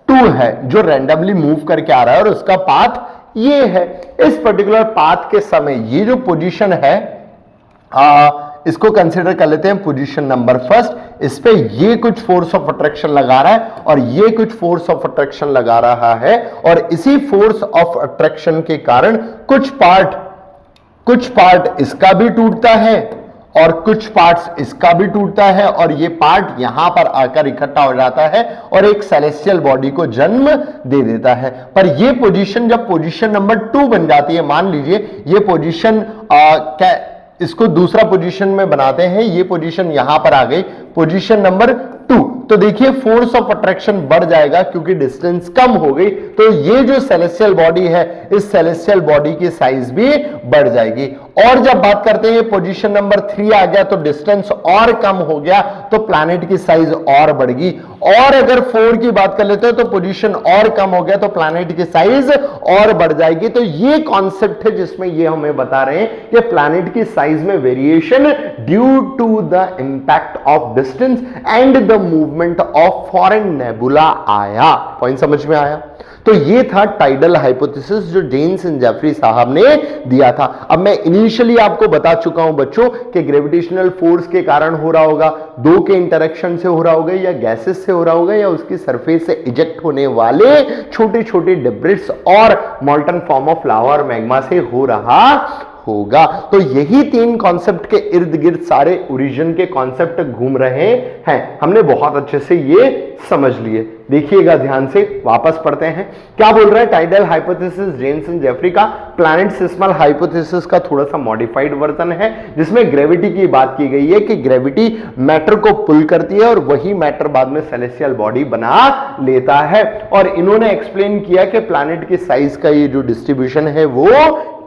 2 है जो रैंडमली मूव करके आ रहा है, और उसका पाथ ये है। इस पर्टिकुलर पाथ के समय ये जो पोजीशन है इसको कंसीडर कर लेते हैं पोजीशन नंबर फर्स्ट। इस पे ये कुछ फोर्स ऑफ अट्रैक्शन लगा रहा है और ये कुछ फोर्स ऑफ अट्रैक्शन लगा रहा है, और इसी फोर्स ऑफ अट्रैक्शन के कारण कुछ पार्ट इसका भी टूटता है और कुछ पार्ट्स इसका भी टूटता है, और ये पार्ट यहां पर आकर इकट्ठा हो जाता है और एक सेलेस्टियल बॉडी को जन्म दे देता है। पर ये पोजीशन जब पोजीशन नंबर 2 बन जाती है, मान लीजिए ये पोजीशन इसको दूसरा पोजीशन में बनाते हैं, ये पोजीशन यहां पर आ गई, पोजीशन नंबर 2, तो देखिए फोर्स ऑफ अट्रैक्शन बढ़ जाएगा क्योंकि डिस्टेंस कम हो गई, तो ये जो सेलेस्टियल बॉडी है इस सेलेस्टियल बॉडी की साइज भी बढ़ जाएगी। और जब बात करते हैं पोजीशन नंबर 3 आ गया तो डिस्टेंस और कम हो गया, तो प्लैनेट की साइज और बढ़ गई। और अगर 4 की बात कर लेते हैं तो पोजीशन और कम हो गया तो प्लैनेट की साइज और बढ़ जाएगी। तो ये कॉन्सेप्ट है जिसमें ये हमें बता रहे हैं कि प्लैनेट की साइज में variation due to the impact of distance and the movement of foreign nebula आया। पॉइंट समझ में आया? तो ये था टाइडल हाइपोथेसिस जो जेम्स एंड जेफरी साहब ने दिया था। अब मैं इनिशियली आपको बता चुका हूं बच्चों कि ग्रेविटेशनल फोर्स के कारण हो रहा होगा, दो के इंटरेक्शन से हो रहा होगा, या गैसेस से हो रहा होगा, या उसकी सरफेस से इजेक्ट होने वाले छोटे छोटे डिब्रिट्स और मॉल्टन फॉर्म ऑफ लावा और मैग्मा से हो रहा होगा। तो यही 3 कॉन्सेप्ट के इर्द गिर्द सारे ओरिजिन के कॉन्सेप्ट घूम रहे हैं। हमने बहुत अच्छे से ये समझ लिए। देखिएगा ध्यान से, वापस पढ़ते हैं क्या बोल रहा है tidal hypothesis James and Jeffrey का। प्लैनेट सिस्मल हाइपोथेसिस का थोड़ा सा मॉडिफाइड वर्जन है जिसमें ग्रेविटी की बात की गई है कि ग्रेविटी मैटर को पुल करती है और वही मैटर बाद में सेलेस्टियल बॉडी बना लेता है। और इन्होंने एक्सप्लेन किया कि प्लैनेट की साइज का ये जो डिस्ट्रीब्यूशन है वो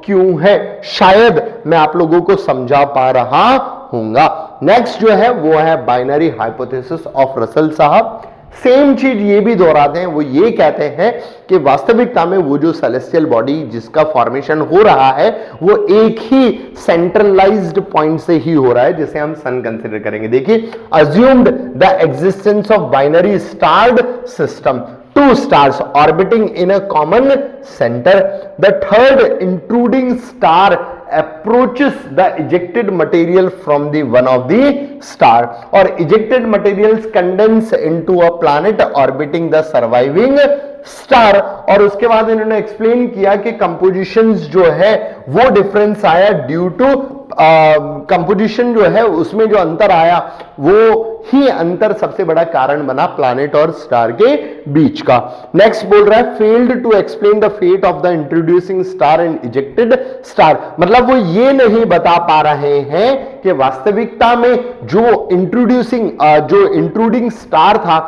क्यों है। शायद मैं आप लोगों को समझा पा रहा हूंगा। नेक्स्ट जो है वो है बाइनरी हाइपोथेसिस ऑफ रसल साहब। सेम चीज ये भी दोहराते हैं, वो ये कहते हैं कि वास्तविकता में वो जो सेलेस्टियल बॉडी जिसका फॉर्मेशन हो रहा है वो एक ही सेंट्रलाइज्ड पॉइंट से ही हो रहा है जिसे हम सन कंसीडर करेंगे। देखिए, assumed the existence of binary star system, 2 stars orbiting in a common center. The third intruding star approaches the ejected material from the one of the star, or ejected materials condense into a planet orbiting the surviving star. और उसके बाद इन्होंने एक्सप्लेन किया कि कंपोजिशंस जो है वो डिफरेंस आया ड्यू टू कंपोजिशन जो है उसमें जो अंतर आया वो ही अंतर सबसे बड़ा कारण बना प्लैनेट और स्टार के बीच का। नेक्स्ट बोल रहा है failed to explain the fate of the introducing star and ejected star. मतलब वो ये नहीं बता पा रहे हैं कि वास्तविकता में जो इंट्रोड्यूसिंग जो इंट्रूडिंग स्टार था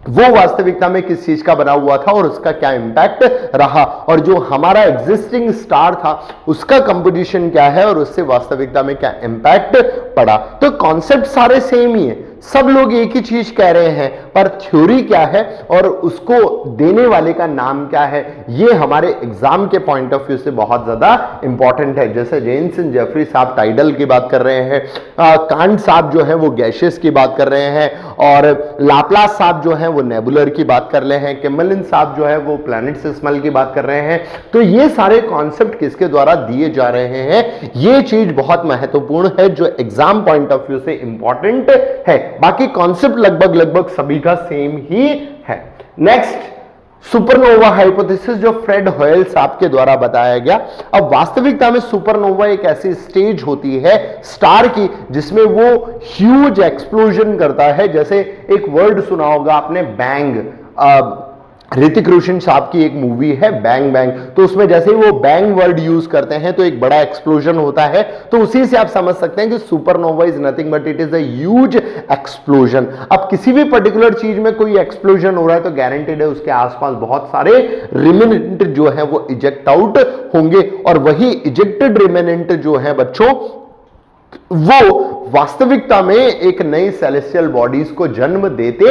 वो वास्तविकता में किस चीज का बना हुआ था और उसका क्या इंपैक्ट रहा, और जो हमारा एग्जिस्टिंग स्टार था उसका कंपोजिशन क्या है और उससे वास्तविकता में क्या इंपैक्ट पड़ा। तो कॉन्सेप्ट सारे सेम ही है, सब लोग एक ही चीज कह रहे हैं, पर थ्योरी क्या है और उसको देने वाले का नाम क्या है, ये हमारे एग्जाम के पॉइंट ऑफ व्यू से बहुत ज्यादा इंपॉर्टेंट है। जैसे जेम्स एंड जेफरी साहब टाइडल की बात कर रहे हैं, कांट साहब जो है वो गैसेस की बात कर रहे हैं, और लाप्लास साहब जो है वो नेबुलर की बात कर रहे हैं, किमलिन साहब जो है वो प्लैनेटसिमल की बात कर रहे हैं। तो ये सारे कॉन्सेप्ट किसके द्वारा दिए जा रहे हैं, ये चीज बहुत महत्वपूर्ण है जो एग्जाम पॉइंट ऑफ व्यू से इंपॉर्टेंट है। बाकी कॉन्सेप्ट लगभग सभी का सेम ही है। नेक्स्ट, सुपरनोवा हाइपोथेसिस जो फ्रेड होयल साहब के द्वारा बताया गया। अब वास्तविकता में सुपरनोवा एक ऐसी स्टेज होती है स्टार की जिसमें वो ह्यूज एक्सप्लोजन करता है। जैसे एक वर्ड सुना होगा आपने, बैंग, ऋतिक रोशन साहब की एक मूवी है बैंग बैंग, तो उसमें जैसे ही वो बैंग वर्ड यूज करते हैं तो एक बड़ा एक्सप्लोजन होता है। तो उसी से आप समझ सकते हैं कि supernova is nothing but it is a huge explosion. अब किसी भी पर्टिकुलर चीज में कोई एक्सप्लोजन हो रहा है तो गारंटेड है उसके आसपास बहुत सारे रिमेनेंट जो है वो इजेक्ट आउट होंगे, और वही इजेक्टेड रिमेनेंट जो है बच्चों वो वास्तविकता में एक नई सेलेस्टियल बॉडीज को जन्म देते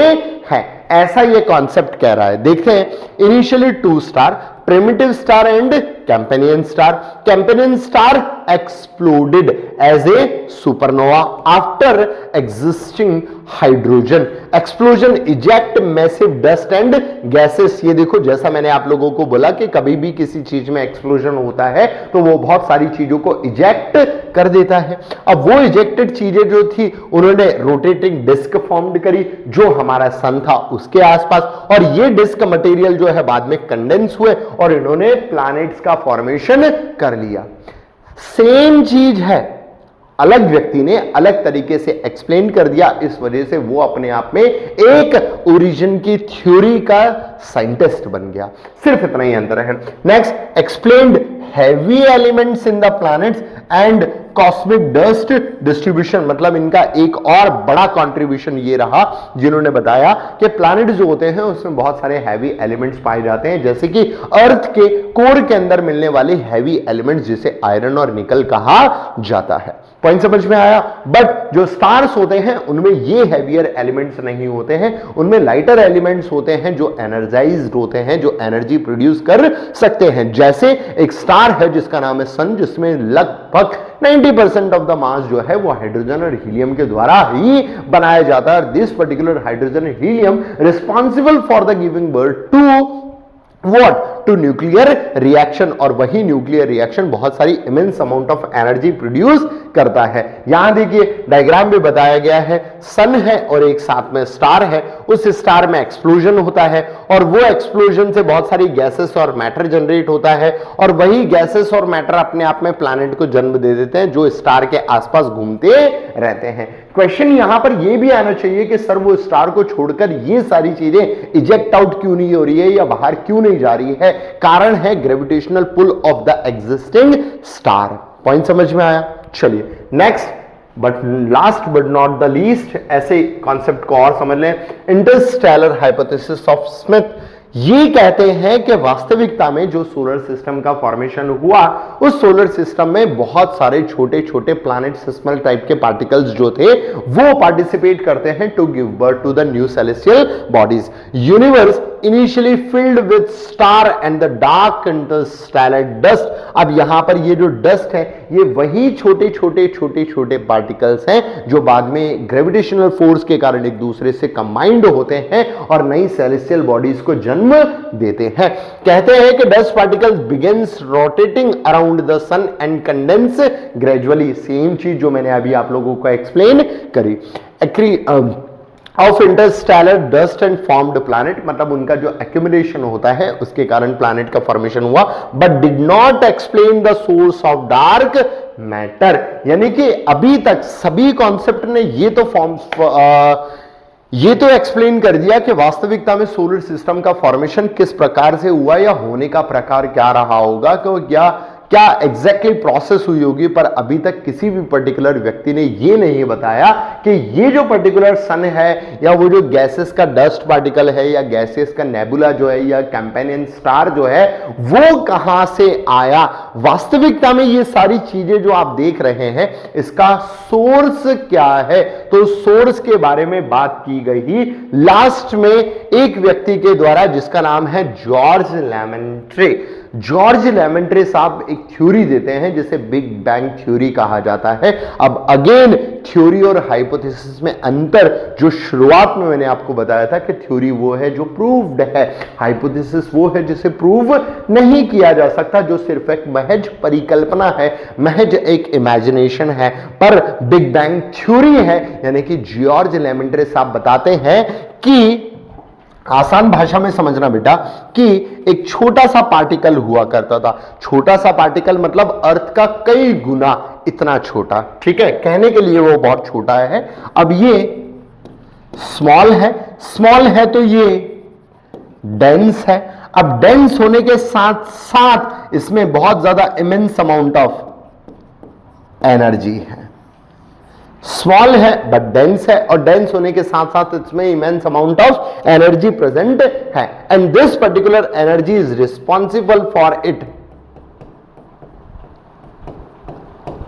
हैं, ऐसा ये कॉन्सेप्ट कह रहा है। देखते हैं, initially 2 star, primitive star and companion star. Companion star exploded as a supernova after existing hydrogen. Explosion eject massive dust and gases. ये देखो, जैसा मैंने आप लोगों को बोला कि कभी भी किसी चीज में एक्सप्लोजन होता है तो वो बहुत सारी चीजों को इजेक्ट कर देता है। अब वो इजेक्टेड चीजें जो थी उन्होंने रोटेटिंग डिस्क फॉर्म करी जो हमारा सन था उसके आसपास, और ये डिस्क मटेरियल जो है बाद में कंडेंस हुए और इन्होंने प्लैनेट्स का फॉर्मेशन कर लिया। सेम चीज है, अलग व्यक्ति ने अलग तरीके से एक्सप्लेन कर दिया, इस वजह से वो अपने आप में एक ओरिजिन की थ्योरी का साइंटिस्ट बन गया। सिर्फ इतना ही अंतर है। Next, explained heavy elements in the planets and cosmic dust distribution. मतलब इनका एक और बड़ा कंट्रीब्यूशन ये रहा जिन्होंने बताया कि प्लैनेट जो होते हैं उसमें बहुत सारे हैवी एलिमेंट्स पाए जाते हैं, जैसे कि अर्थ के कोर के अंदर मिलने वाले हैवी एलिमेंट्स जिसे आयरन और निकल कहा जाता है। पॉइंट समझ में आया? बट जो स्टार्स होते हैं उनमें ये हैवियर एलिमेंट्स नहीं होते हैं, उनमें लाइटर एलिमेंट्स होते हैं जो एनर्जाइज्ड होते हैं, जो एनर्जी प्रोड्यूस कर सकते हैं। जैसे एक स्टार है जिसका नाम है सन, जिसमें लगभग 90% ऑफ द मास जो है वो हाइड्रोजन और हीलियम के द्वारा ही बनाया जाता है। This particular hydrogen helium responsible for the giving birth to What? To nuclear reaction, और वही न्यूक्लियर रिएक्शन बहुत सारी immense amount of energy produce करता है। यहां देखिए डायग्राम में बताया गया है, सन है और एक साथ में स्टार है, उस स्टार में एक्सप्लोजन होता है और वो एक्सप्लोजन से बहुत सारी गैसेस और मैटर जनरेट होता है, और वही गैसेस और मैटर अपने आप में प्लैनेट को जन्म दे देते हैं जो स्टार के आसपास घूमते रहते हैं। क्वेश्चन यहां पर यह भी आना चाहिए कि सर वो स्टार को छोड़कर ये सारी चीजें इजेक्ट आउट क्यों नहीं हो रही है या बाहर क्यों नहीं जा रही है? कारण है gravitational pull of the existing star. Point समझ में आया? चलिए next, but last but not the least, ऐसे कॉन्सेप्ट को और समझ लें, इंटरस्टेलर हाइपोथेसिस ऑफ स्मिथ। ये कहते हैं कि वास्तविकता में जो सोलर सिस्टम का फॉर्मेशन हुआ उस सोलर सिस्टम में बहुत सारे छोटे छोटे प्लैनेटसिमल टाइप के पार्टिकल्स जो थे वो पार्टिसिपेट करते हैं to give birth to the new celestial bodies. Universe initially filled with star and the dark interstellar dust. अब यहां पर ये जो डस्ट है ये वही छोटे छोटे छोटे छोटे पार्टिकल्स हैं जो बाद में ग्रेविटेशनल फोर्स के कारण एक दूसरे से कंबाइंड होते हैं और नई सेलेस्टियल बॉडीज को जन्म देते हैं। कहते हैं कि dust particles begins rotating around the sun and condense gradually. Same चीज जो मैंने अभी आप लोगों को एक्सप्लेन करी। Of interstellar dust and formed planet, मतलब उनका जो एक्यूमुलेशन होता है उसके कारण प्लैनेट का फॉर्मेशन हुआ, but did not explain the source of dark matter. यानी कि अभी तक सभी कॉन्सेप्ट ने ये तो एक्सप्लेन कर दिया कि वास्तविकता में सोलर सिस्टम का फॉर्मेशन किस प्रकार से हुआ या होने का प्रकार क्या रहा होगा, क्या एग्जैक्टली प्रोसेस हुई होगी, पर अभी तक किसी भी पर्टिकुलर व्यक्ति ने ये नहीं बताया कि ये जो पर्टिकुलर सन है या वो जो गैसेस का डस्ट पार्टिकल है या गैसेस का नेबुला जो है या कंपेनियन स्टार जो है वो कहां से आया। वास्तविकता में ये सारी चीजें जो आप देख रहे हैं इसका सोर्स क्या है, तो सोर्स के बारे में बात की गई लास्ट में एक व्यक्ति के द्वारा जिसका नाम है जॉर्ज लेमेंट्रे। जॉर्ज लेमेंट्रे साहब एक थ्योरी देते हैं जिसे बिग बैंग थ्योरी कहा जाता है। अब अगेन थ्योरी और हाइपोथेसिस में अंतर, जो शुरुआत में मैंने आपको बताया था कि थ्योरी वो है जो प्रूव्ड है, हाइपोथेसिस वो है जिसे प्रूव नहीं किया जा सकता, जो सिर्फ एक महज परिकल्पना है, महज एक इमेजिनेशन है। पर बिग बैंग थ्योरी है, यानी कि जॉर्ज लेमेंट्रे साहब बताते हैं कि आसान भाषा में समझना बेटा कि एक छोटा सा पार्टिकल हुआ करता था। छोटा सा पार्टिकल मतलब अर्थ का कई गुना इतना छोटा, ठीक है, कहने के लिए वो बहुत छोटा है। अब ये स्मॉल है, स्मॉल है तो ये डेंस है। अब डेंस होने के साथ साथ इसमें बहुत ज्यादा इमेंस अमाउंट ऑफ एनर्जी है। स्मॉल है बट डेंस है, और डेंस होने के साथ साथ इसमें immense amount of energy present है, and this particular energy is responsible for it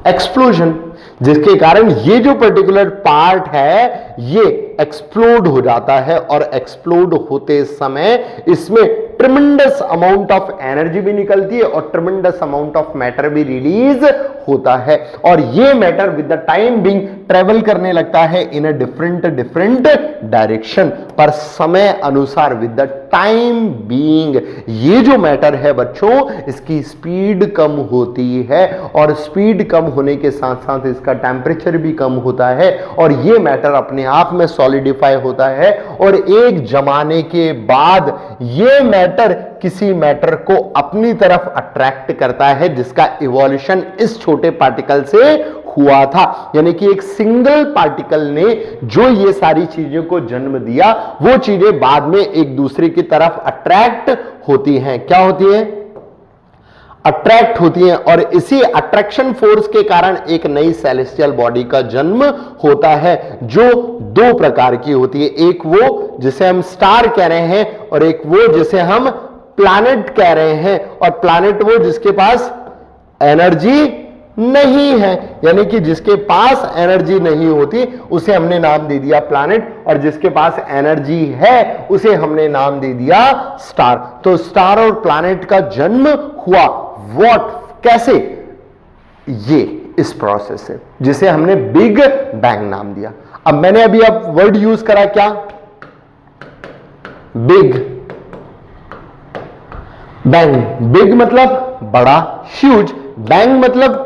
explosion, जिसके कारण ये जो पर्टिकुलर पार्ट है ये एक्सप्लोड हो जाता है, और एक्सप्लोड होते समय इसमें ट्रिमेंडस अमाउंट ऑफ एनर्जी भी निकलती है और ट्रिमेंडस अमाउंट ऑफ मैटर भी रिलीज होता है, और ये matter with the time being travel करने लगता है इन अ डिफरेंट डायरेक्शन, पर समय अनुसार विद द टाइम बीइंग ये जो मैटर है बच्चों इसकी स्पीड कम होती है, और स्पीड कम होने के साथ साथ इसका टेम्परेचर भी कम होता है, और ये मैटर अपने आप में सॉलिडिफाई होता है, और एक जमाने के बाद ये मैटर किसी मैटर को अपनी तरफ अट्रैक्ट करता है, जिसका इवोल्यूशन इस छोटे पार्टिकल से हुआ था। यानी कि एक सिंगल पार्टिकल ने जो ये सारी चीजों को जन्म दिया, वो चीजें बाद में एक दूसरे की तरफ अट्रैक्ट होती हैं। क्या होती है? अट्रैक्ट होती हैं, और इसी अट्रैक्शन फोर्स के कारण एक नई सेलेस्टियल बॉडी का जन्म होता है, जो दो प्रकार की होती है। एक वो जिसे हम स्टार कह रहे हैं, और एक वो जिसे हम प्लैनेट कह रहे हैं। और प्लैनेट वो जिसके पास एनर्जी नहीं है, यानी कि जिसके पास एनर्जी नहीं होती उसे हमने नाम दे दिया प्लैनेट, और जिसके पास एनर्जी है उसे हमने नाम दे दिया स्टार। तो स्टार और प्लैनेट का जन्म हुआ, व्हाट, कैसे? ये इस प्रोसेस से, जिसे हमने बिग बैंग नाम दिया। अब मैंने अभी अब वर्ड यूज करा क्या? Big bang. बिग मतलब बड़ा, ह्यूज, बैंग मतलब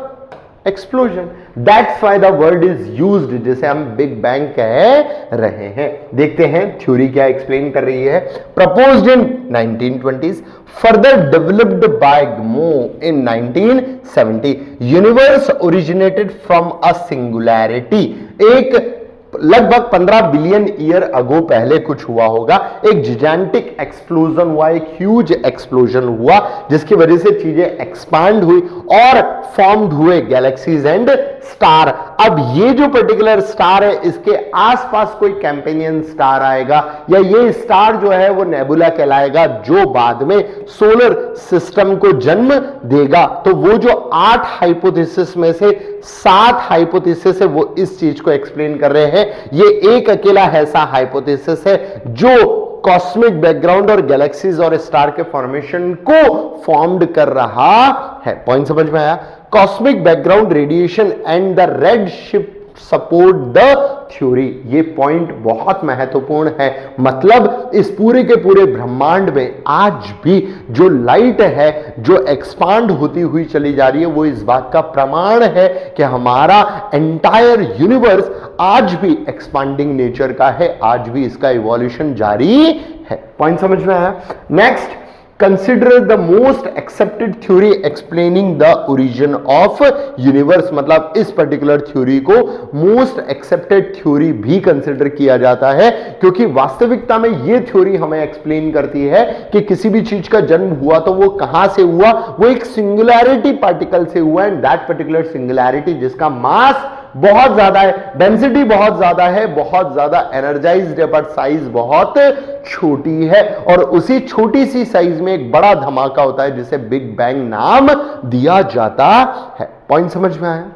explosion, that's why the word is used, जिसे हम बिग बैंग कह रहे हैं। देखते हैं थ्योरी क्या एक्सप्लेन कर रही है। Proposed in 1920s, further developed by Gamow in 1970, universe originated from a singularity. एक लगभग 15 बिलियन ईयर अगो पहले कुछ हुआ होगा, एक जिजांटिक एक्सप्लोजन हुआ, एक ह्यूज एक्सप्लोजन हुआ, जिसकी वजह से चीजें एक्सपांड हुई और फॉर्म्ड हुए गैलेक्सीज एंड स्टार। अब ये जो पर्टिकुलर स्टार है इसके आसपास कोई कंपेनियन स्टार आएगा, या ये स्टार जो है वो नेबुला कहलाएगा, जो बाद में सोलर सिस्टम को जन्म देगा। तो वो जो 8 हाइपोथेसिस में से 7 हाइपोथेसिस है वो इस चीज को एक्सप्लेन कर रहे हैं। ये एक अकेला ऐसा हाइपोथेसिस है जो कॉस्मिक बैकग्राउंड और गैलेक्सीज और स्टार के फॉर्मेशन को फॉर्म्ड कर रहा है। पॉइंट समझ में आया? Cosmic background radiation and the red shift support the theory. ये पॉइंट बहुत महत्वपूर्ण है। मतलब इस पूरे के पूरे ब्रह्मांड में आज भी जो लाइट है जो एक्सपांड होती हुई चली जा रही है, वो इस बात का प्रमाण है कि हमारा एंटायर यूनिवर्स आज भी एक्सपांडिंग नेचर का है, आज भी इसका इवोल्यूशन जारी है। पॉइंट समझ में आया? Next, consider the most accepted theory explaining the origin of universe, मतलब इस पर्टिकुलर थ्योरी को मोस्ट एक्सेप्टेड थ्योरी भी कंसिडर किया जाता है, क्योंकि वास्तविकता में यह थ्योरी हमें एक्सप्लेन करती है कि किसी भी चीज का जन्म हुआ तो वो कहां से हुआ, वो एक सिंगुलैरिटी पार्टिकल से हुआ, एंड दैट पर्टिकुलर सिंगुलैरिटी जिसका मास बहुत ज्यादा है, डेंसिटी बहुत ज्यादा है, बहुत ज्यादा एनर्जाइज्ड है, बट साइज बहुत छोटी है, और उसी छोटी सी साइज में एक बड़ा धमाका होता है जिसे बिग बैंग नाम दिया जाता है। पॉइंट समझ में आया?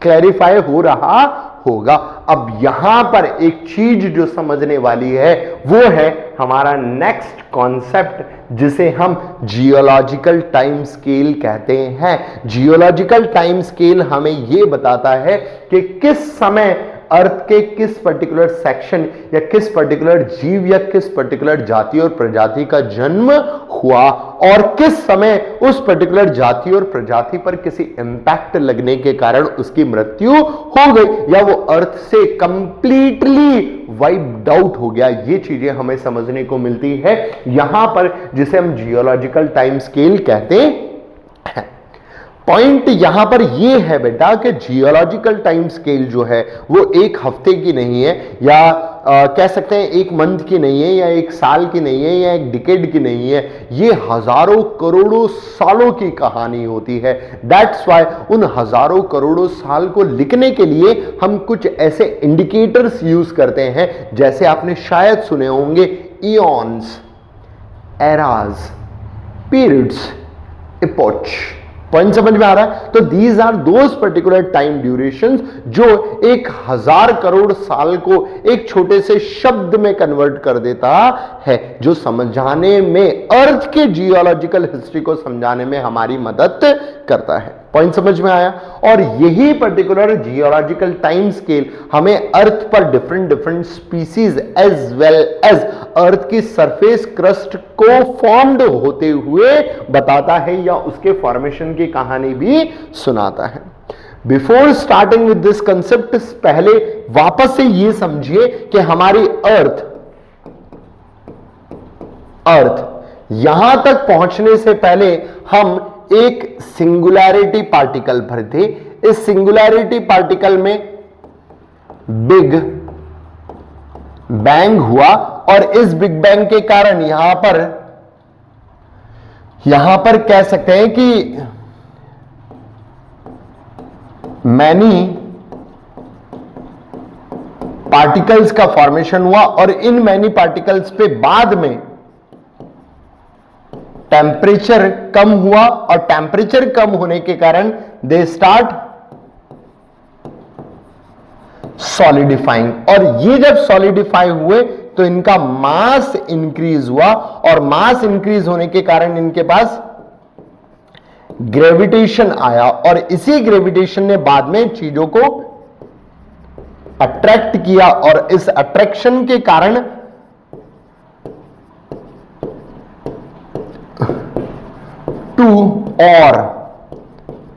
क्लैरिफाई हो रहा होगा। अब यहां पर एक चीज जो समझने वाली है वो है हमारा नेक्स्ट कॉन्सेप्ट जिसे हम जियोलॉजिकल टाइम स्केल कहते हैं। जियोलॉजिकल टाइम स्केल हमें यह बताता है कि किस समय अर्थ के किस पर्टिकुलर सेक्शन या किस पर्टिकुलर जीव या किस पर्टिकुलर जाति और प्रजाति का जन्म हुआ, और किस समय उस पर्टिकुलर जाति और प्रजाति पर किसी इंपैक्ट लगने के कारण उसकी मृत्यु हो गई या वो अर्थ से कंप्लीटली वाइप्ड आउट हो गया। ये चीजें हमें समझने को मिलती है यहां पर, जिसे हम जियोलॉजिकल टाइम स्केल कहते हैं। पॉइंट यहां पर यह है बेटा कि जियोलॉजिकल टाइम स्केल जो है वो एक हफ्ते की नहीं है, या कह सकते हैं एक मंथ की नहीं है, या एक साल की नहीं है, या एक डिकेड की नहीं है, ये हजारों करोड़ों सालों की कहानी होती है। दैट्स वाई उन हजारों करोड़ों साल को लिखने के लिए हम कुछ ऐसे इंडिकेटर्स यूज करते हैं, जैसे आपने शायद सुने होंगे eons, eras, periods, epoch. Point समझ में आ रहा है? तो these are those particular time durations जो 1000 करोड़ साल को एक छोटे से शब्द में कन्वर्ट कर देता है, जो समझाने में, अर्थ के जियोलॉजिकल हिस्ट्री को समझाने में हमारी मदद करता है। पॉइंट समझ में आया? और यही पर्टिकुलर जियोलॉजिकल टाइम स्केल हमें अर्थ पर different species as well as earth की सरफेस क्रस्ट को फॉर्म्ड होते हुए बताता है, या उसके फॉर्मेशन की कहानी भी सुनाता है। Before starting with this concept, पहले वापस से यह समझिए कि हमारी अर्थ यहां तक पहुंचने से पहले हम एक सिंगुलैरिटी पार्टिकल पर थे। इस सिंगुलैरिटी पार्टिकल में बिग बैंग हुआ, और इस बिग बैंग के कारण यहां पर कह सकते हैं कि मैनी पार्टिकल्स का फॉर्मेशन हुआ, और इन मैनी पार्टिकल्स पे बाद में टेम्परेचर कम हुआ, और टेम्परेचर कम होने के कारण दे स्टार्ट सॉलिडिफाइंग, और ये जब सॉलिडिफाई हुए तो इनका मास इंक्रीज हुआ, और मास इंक्रीज होने के कारण इनके पास ग्रेविटेशन आया, और इसी ग्रेविटेशन ने बाद में चीजों को अट्रैक्ट किया, और इस अट्रैक्शन के कारण टू और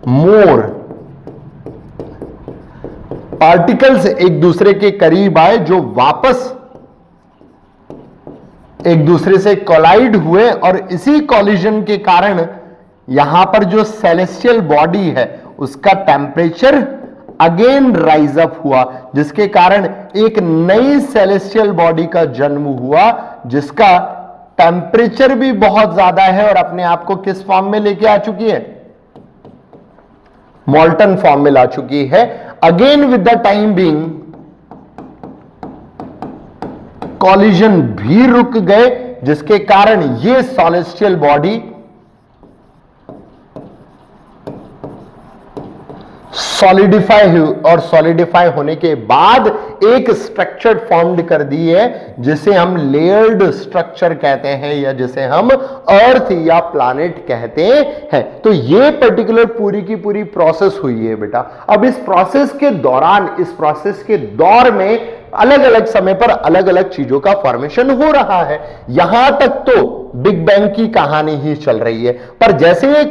मोर पार्टिकल्स एक दूसरे के करीब आए, जो वापस एक दूसरे से कोलाइड हुए, और इसी कॉलिजन के कारण यहां पर जो सेलेस्टियल बॉडी है उसका टेम्परेचर अगेन राइज अप हुआ, जिसके कारण एक नई सेलेस्टियल बॉडी का जन्म हुआ, जिसका टेम्परेचर भी बहुत ज्यादा है और अपने आप को किस फॉर्म में लेके आ चुकी है? मॉल्टन फॉर्म में ला चुकी है। Again with the time being collision भी रुक गए, जिसके कारण ये सेलेस्टियल बॉडी सॉलिडिफाई हुई, और सॉलिडिफाई होने के बाद एक स्ट्रक्चर फॉर्म्ड कर दी है, जिसे हम लेयर्ड स्ट्रक्चर कहते हैं, या जिसे हम अर्थ या प्लैनेट कहते हैं। तो ये पर्टिकुलर पूरी की पूरी प्रोसेस हुई है बेटा। अब इस प्रोसेस के दौरान, इस प्रोसेस के दौर में अलग अलग समय पर अलग अलग चीजों का फॉर्मेशन हो रहा है। यहां तक तो बिग बैंग की कहानी ही चल रही है, पर जैसे ये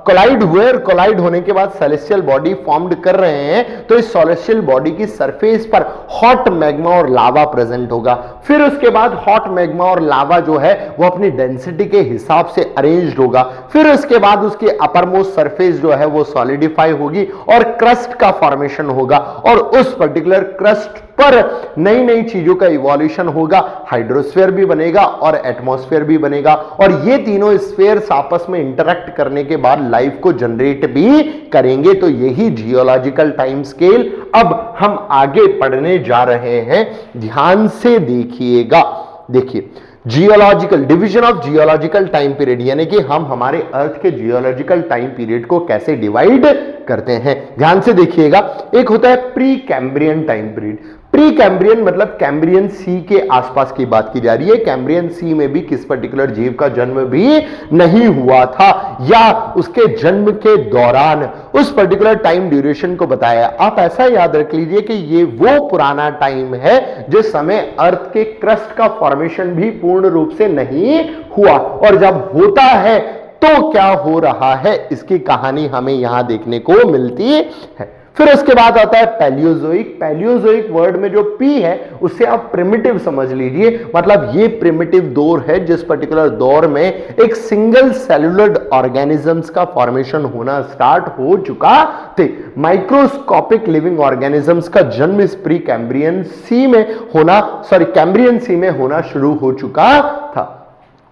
कोलाइड हुए और कोलाइड होने के बाद सेलेस्टियल बॉडी फॉर्म्ड कर रहे हैं, तो इस सेलेस्टियल बॉडी की सरफेस पर हॉट मैग्मा और लावा प्रेजेंट होगा। फिर उसके बाद हॉट मैग्मा और लावा जो है वो अपनी डेंसिटी के हिसाब से अरेंज्ड होगा। फिर उसके बाद उसकी अपर मोस्ट सरफेस जो है वो सॉलिडिफाई होगी और क्रस्ट का फॉर्मेशन होगा, और उस पर्टिकुलर क्रस्ट पर नई नई चीजों का इवोल्यूशन होगा। हाइड्रोस्फीयर भी बनेगा और एटमॉस्फेयर भी बनेगा, और ये तीनों स्फीयर्स आपस में इंटरेक्ट करने के बाद लाइफ को जनरेट भी करेंगे। तो यही जियोलॉजिकल टाइम स्केल अब हम आगे पढ़ने जा रहे हैं, ध्यान से देखिएगा। देखिए, geological division of geological time period, यानी कि हम हमारे अर्थ के जियोलॉजिकल टाइम पीरियड को कैसे डिवाइड करते हैं, ध्यान से देखिएगा। एक होता है pre Cambrian time period. Pre Cambrian मतलब कैम्ब्रियन सी के आसपास की बात की जा रही है। कैम्ब्रियन सी में भी किस पर्टिकुलर जीव का जन्म भी नहीं हुआ था, या उसके जन्म के दौरान उस पर्टिकुलर टाइम ड्यूरेशन को बताया। आप ऐसा याद रख लीजिए कि ये वो पुराना टाइम है जिस समय अर्थ के क्रस्ट का फॉर्मेशन भी पूर्ण रूप से नहीं हुआ, और जब होता है तो क्या हो रहा है इसकी कहानी हमें यहां देखने को मिलती है। फिर उसके बाद आता है पैलियोजोइक। पैलियोजोइक वर्ड में जो पी है उससे आप प्रिमिटिव समझ लीजिए, मतलब ये प्रिमिटिव दौर है जिस पर्टिकुलर दौर में एक सिंगल सेलुलर ऑर्गेनिजम्स का फॉर्मेशन होना स्टार्ट हो चुका थे। माइक्रोस्कोपिक लिविंग ऑर्गेनिजम्स का जन्म इस प्री कैम्ब्रियन सी में होना, कैम्ब्रियन सी में होना शुरू हो चुका था।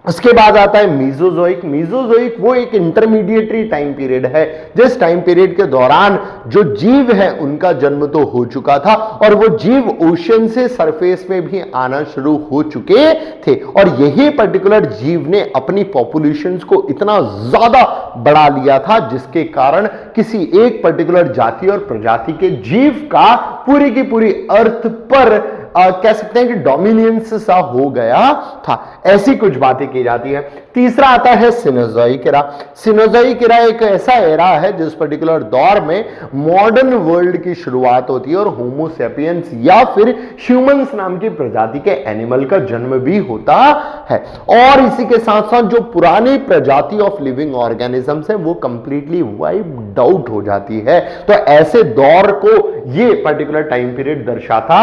उसके बाद आता है मीजोजोइक। मीजोजोइक वो एक इंटरमीडिएटरी टाइम पीरियड है जिस टाइम पीरियड के दौरान जो जीव है उनका जन्म तो हो चुका था, और वो जीव ओशन से सरफेस में भी आना शुरू हो चुके थे, और यही पर्टिकुलर जीव ने अपनी पॉपुलेशंस को इतना ज्यादा बढ़ा लिया था जिसके कारण किसी एक पर्टिकुलर जाति और प्रजाति के जीव का पूरी की पूरी अर्थ पर कह सकते हैं कि डोमिनियंस सा हो गया था। ऐसी कुछ बातें की जाती है। तीसरा आता है सिनोजोइक एरा। सिनोजोइक एरा एक ऐसा एरा है जिस पर्टिकुलर दौर में मॉडर्न वर्ल्ड की शुरुआत होती है और होमो सेपियंस या फिर ह्यूमंस नाम की प्रजाति के एनिमल का जन्म भी होता है, और इसी के साथ साथ जो पुरानी प्रजाति ऑफ लिविंग ऑर्गेनिजम्स है वो कंप्लीटली वाइप्ड आउट हो जाती है। तो ऐसे दौर को ये पर्टिकुलर टाइम पीरियड दर्शाता।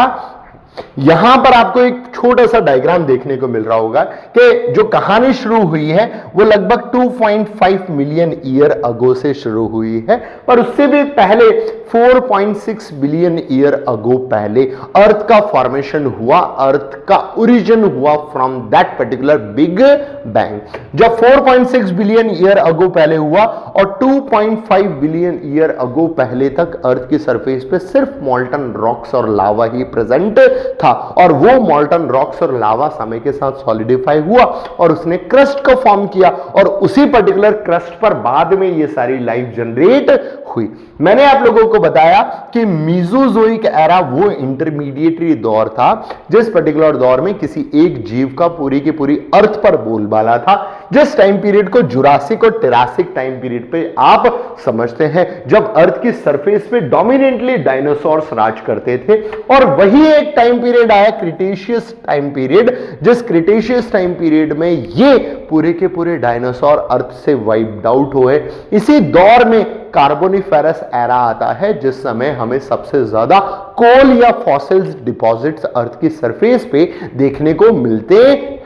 यहां पर आपको एक छोटा सा डायग्राम देखने को मिल रहा होगा कि जो कहानी शुरू हुई है वो लगभग 2.5 मिलियन ईयर अगो से शुरू हुई है, पर उससे भी पहले 4.6 बिलियन ईयर अगो पहले अर्थ का फॉर्मेशन हुआ, अर्थ का ओरिजिन हुआ from that particular big bang. जब 4.6 बिलियन ईयर अगो पहले हुआ और 2.5 बिलियन ईयर अगो पहले तक अर्थ की सरफेस पे सिर्फ मॉल्टन रॉक्स और लावा ही प्रेजेंट था, और वो मॉल्टन रॉक्स और लावा समय के साथ सॉलिडिफाई हुआ और उसने क्रस्ट को फॉर्म किया, और उसी पर्टिकुलर क्रस्ट पर बाद में ये सारी लाइफ जनरेट हुई। मैंने आप लोगों को बताया कि मीजोजोइक एरा वो इंटरमीडिएटरी दौर था जिस पर्टिकुलर दौर में किसी एक जीव का पूरी की पूरी अर्थ पर बोलबाला था, जिस टाइम पीरियड को जुरासिक और टेरासिक टाइम पीरियड पे आप समझते हैं, जब अर्थ की सरफेस पे डोमिनेंटली डायनासोर्स राज करते थे। और वही एक टाइम पीरियड आया क्रिटेशियस टाइम पीरियड, जिस क्रिटेशियस टाइम पीरियड में ये पूरे के पूरे डायनासोर अर्थ से वाइप्ड आउट हुए। इसी दौर में कार्बोनिफेरस एरा आता है जिस समय हमें सबसे ज्यादा कोल या फॉसिल्स डिपॉजिट्स अर्थ की सरफेस पे देखने को मिलते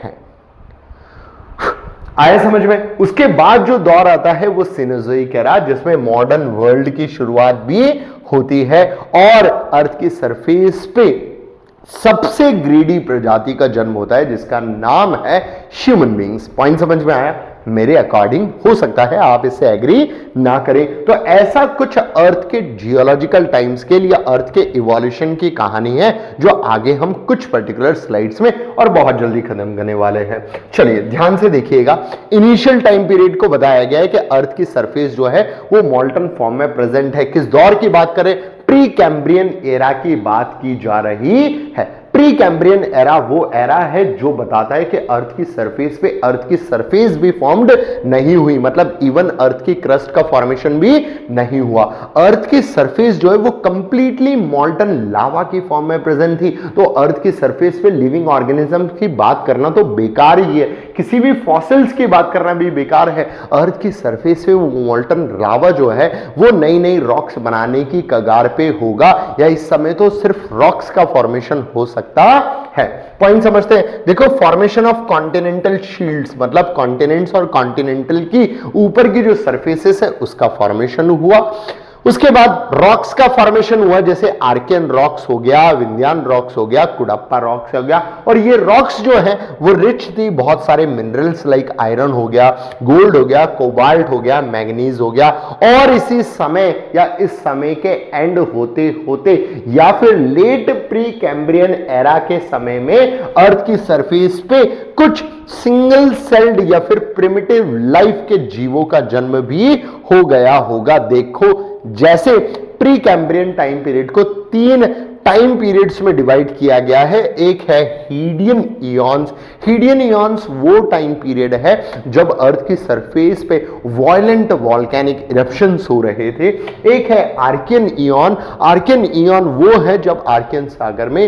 हैं। आया समझ में? उसके बाद जो दौर आता है वो सिनोजोइक एरा, जिसमें मॉडर्न वर्ल्ड की शुरुआत भी होती है और अर्थ की सरफेस पे सबसे ग्रीडी प्रजाति का जन्म होता है जिसका नाम है ह्यूमन बीइंग्स। पॉइंट समझ में आया? मेरे अकॉर्डिंग हो सकता है आप इससे एग्री ना करें। तो ऐसा कुछ अर्थ के जियोलॉजिकल टाइम स्केल या अर्थ के इवोल्यूशन की कहानी है जो आगे हम कुछ पर्टिकुलर स्लाइड्स में और बहुत जल्दी खत्म करने वाले हैं। चलिए ध्यान से देखिएगा। इनिशियल टाइम पीरियड को बताया गया है कि अर्थ की सरफेस जो है वो मॉल्टन फॉर्म में प्रेजेंट है। किस दौर की बात करें? प्री कैम्ब्रियन एरा की बात की जा रही है। प्री कैम्ब्रियन एरा वो एरा है जो बताता है कि अर्थ की सरफेस भी फॉर्म्ड नहीं हुई, मतलब इवन अर्थ की क्रस्ट का फॉर्मेशन भी नहीं हुआ। अर्थ की सरफेस जो है वो कंप्लीटली मॉल्टन लावा की फॉर्म में प्रेजेंट थी। तो अर्थ की सरफेस पे लिविंग ऑर्गेनिज्म की बात करना तो बेकार ही है, किसी भी फॉसिल्स की बात करना भी बेकार है। अर्थ की सरफेस पे वो मोल्टन लावा जो है वो नई नई रॉक्स बनाने की कगार पे होगा, या इस समय तो सिर्फ रॉक्स का फॉर्मेशन हो सकता है। पॉइंट समझते हैं। देखो, फॉर्मेशन ऑफ कॉन्टिनेंटल शील्ड्स मतलब कॉन्टिनेंट्स और कॉन्टिनेंटल की ऊपर की जो सरफेसेस है उसका फॉर्मेशन हुआ। उसके बाद रॉक्स का फॉर्मेशन हुआ, जैसे आर्कियन रॉक्स हो गया, विंध्यान रॉक्स हो गया, कुडप्पा रॉक्स हो गया। और ये रॉक्स जो है वो रिच थी बहुत सारे मिनरल्स लाइक आयरन हो गया, गोल्ड हो गया, कोबाल्ट हो गया, मैग्नीज हो गया। और इसी समय या इस समय के एंड होते होते या फिर लेट प्री कैम्ब्रियन एरा के समय में अर्थ की सरफेस पे कुछ सिंगल सेल्ड या फिर प्रिमिटिव लाइफ के जीवों का जन्म भी हो गया होगा। देखो, जैसे प्री कैम्ब्रियन टाइम पीरियड को 3 टाइम पीरियड्स में डिवाइड किया गया है। एक है हीडियन इयॉन्स। हीडियन इयॉन्स वो टाइम पीरियड है जब अर्थ की सरफेस पे वायलेंट वॉल्केनिक इरप्शंस हो रहे थे। एक है आर्कियन इयॉन। आर्कियन इयॉन वो है जब आर्कियन सागर में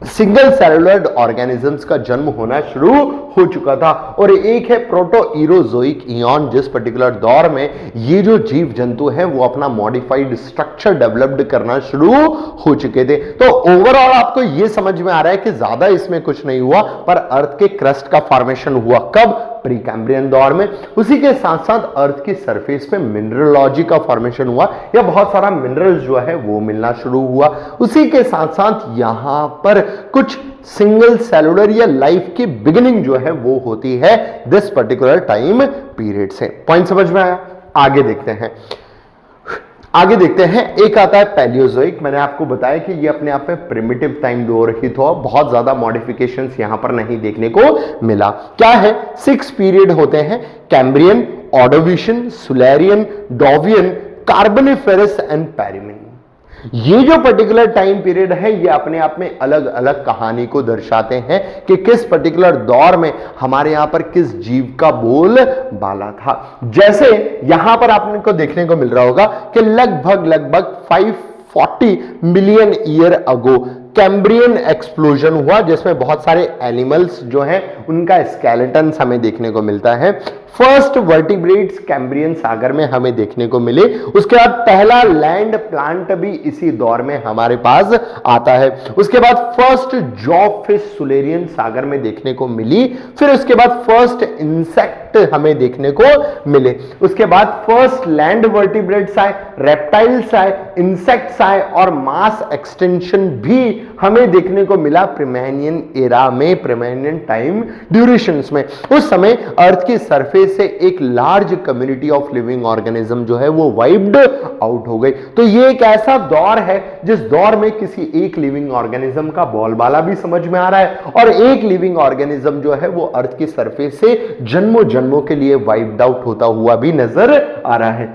सिंगल सेलुलर ऑर्गेनिजम्स का जन्म होना शुरू हो चुका था। और एक है प्रोटो इरोजोइक इयॉन, जिस पर्टिकुलर दौर में ये जो जीव जंतु हैं वो अपना मॉडिफाइड स्ट्रक्चर डेवलप्ड करना शुरू हो चुके थे। तो ओवरऑल आपको ये समझ में आ रहा है कि ज्यादा इसमें कुछ नहीं हुआ, पर अर्थ के क्रस्ट का फॉर्मेशन हुआ कब? प्री कैम्ब्रियन दौर में। उसी के साथ साथ अर्थ की सरफेस पे मिनरलॉजी का फॉर्मेशन हुआ, या बहुत सारा मिनरल्स जो है वो मिलना शुरू हुआ। उसी के साथ साथ यहां पर कुछ सिंगल सेलुलर या लाइफ की बिगिनिंग जो है वो होती है दिस पर्टिकुलर टाइम पीरियड से। पॉइंट समझ में आया? आगे देखते हैं। एक आता है पैलियोजोइक। मैंने आपको बताया कि ये अपने आप में प्रिमिटिव टाइम दौर ही था, बहुत ज्यादा मॉडिफिकेशंस यहां पर नहीं देखने को मिला। क्या है? 6 पीरियड होते हैं, कैम्ब्रियन, ऑर्डोविशियन, सुलेरियन, डोवियन, कार्बोनिफेरस एंड पेरिमिन। ये जो पर्टिकुलर टाइम पीरियड है ये अपने आप में अलग अलग कहानी को दर्शाते हैं कि किस पर्टिकुलर दौर में हमारे यहां पर किस जीव का बोल बाला था। जैसे यहां पर आपको देखने को मिल रहा होगा कि लगभग 540 million year ago Cambrian explosion हुआ, जिसमें बहुत सारे एनिमल्स जो हैं उनका स्केलेटन हमें देखने को मिलता है। फर्स्ट वर्टिब्रेट्स कैम्ब्रियन सागर में हमें देखने को मिले। उसके बाद पहला लैंड प्लांट भी इसी दौर में हमारे पास आता है। उसके बाद फर्स्ट जॉब फिश सुलेरियन सागर में देखने को मिली। फिर उसके बाद फर्स्ट इंसेक्ट हमें देखने को मिले। उसके बाद फर्स्ट लैंड वर्टिब्रेट्स आए, रेप्टाइल्स आए, इंसेक्ट्स आए और मास एक्सटेंशन भी हमें देखने को मिला प्रीमेनियन एरा में, प्रीमेनियन टाइम ड्यूरेशंस में। उस समय अर्थ की सरफेस से एक large community of living organism जो है वो वाइप्ड आउट हो गई। तो ये एक ऐसा दौर है जिस दौर में किसी एक लिविंग ऑर्गेनिज्म का बोलबाला भी समझ में आ रहा है, और एक लिविंग ऑर्गेनिज्म जो है वो अर्थ की सरफेस से जन्मों जन्मों के लिए वाइप्ड आउट होता हुआ भी नजर आ रहा है।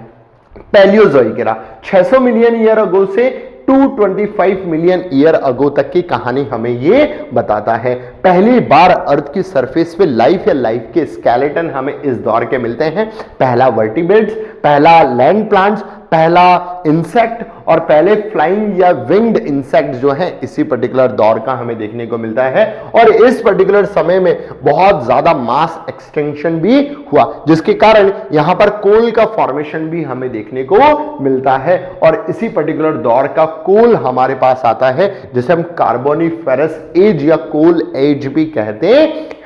Palaeozoic era 600 million year ago से 225 मिलियन ईयर अगो तक की कहानी हमें ये बताता है। पहली बार अर्थ की सरफेस पे लाइफ या लाइफ के स्केलेटन हमें इस दौर के मिलते हैं। पहला वर्टिब्रेट्स, पहला लैंड प्लांट्स, पहला इंसेक्ट और पहले फ्लाइंग या विंग्ड इंसेक्ट जो है इसी पर्टिकुलर दौर का हमें देखने को मिलता है। और इस पर्टिकुलर समय में बहुत ज्यादा मास एक्सटेंशन भी हुआ, जिसके कारण यहां पर कोल का फॉर्मेशन भी हमें देखने को मिलता है। और इसी पर्टिकुलर दौर का कोल हमारे पास आता है जिसे हम कार्बोनिफेरस एज या कोल एज भी कहते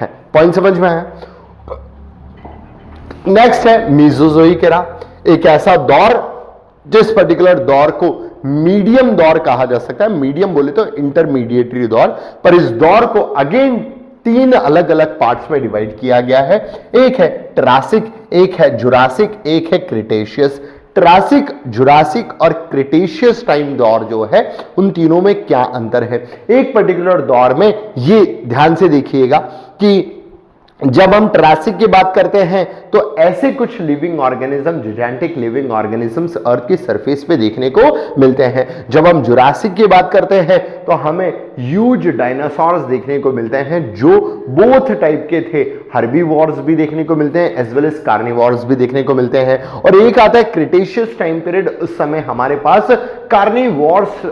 हैं। पॉइंट समझ में आया? नेक्स्ट है मीसोजोइक एरा, एक ऐसा दौर जिस पर्टिकुलर दौर को मीडियम दौर कहा जा सकता है। मीडियम बोले तो इंटरमीडिएटरी दौर, पर इस दौर को अगेन 3 अलग अलग पार्ट्स में डिवाइड किया गया है। एक है ट्रासिक, एक है जुरासिक, एक है क्रिटेशियस। ट्रासिक, जुरासिक और क्रिटेशियस टाइम दौर जो है उन तीनों में क्या अंतर है? एक पर्टिकुलर दौर में ये ध्यान से देखिएगा कि जब हम ट्रासिक की बात करते हैं तो ऐसे कुछ लिविंग ऑर्गेनिज्म, जिजेंटिक लिविंग ऑर्गेनिजम्स अर्थ की सरफेस पे देखने को मिलते हैं। जब हम जुरासिक की बात करते हैं तो हमें ह्यूज डायनासोर्स देखने को मिलते हैं जो बोथ टाइप के थे। हर्बीवोर्स भी देखने को मिलते हैं एज वेल एज कार्निवोर्स भी देखने को मिलते हैं। और एक आता है क्रिटेशियस टाइम पीरियड, उस समय हमारे पास कार्निवोर्स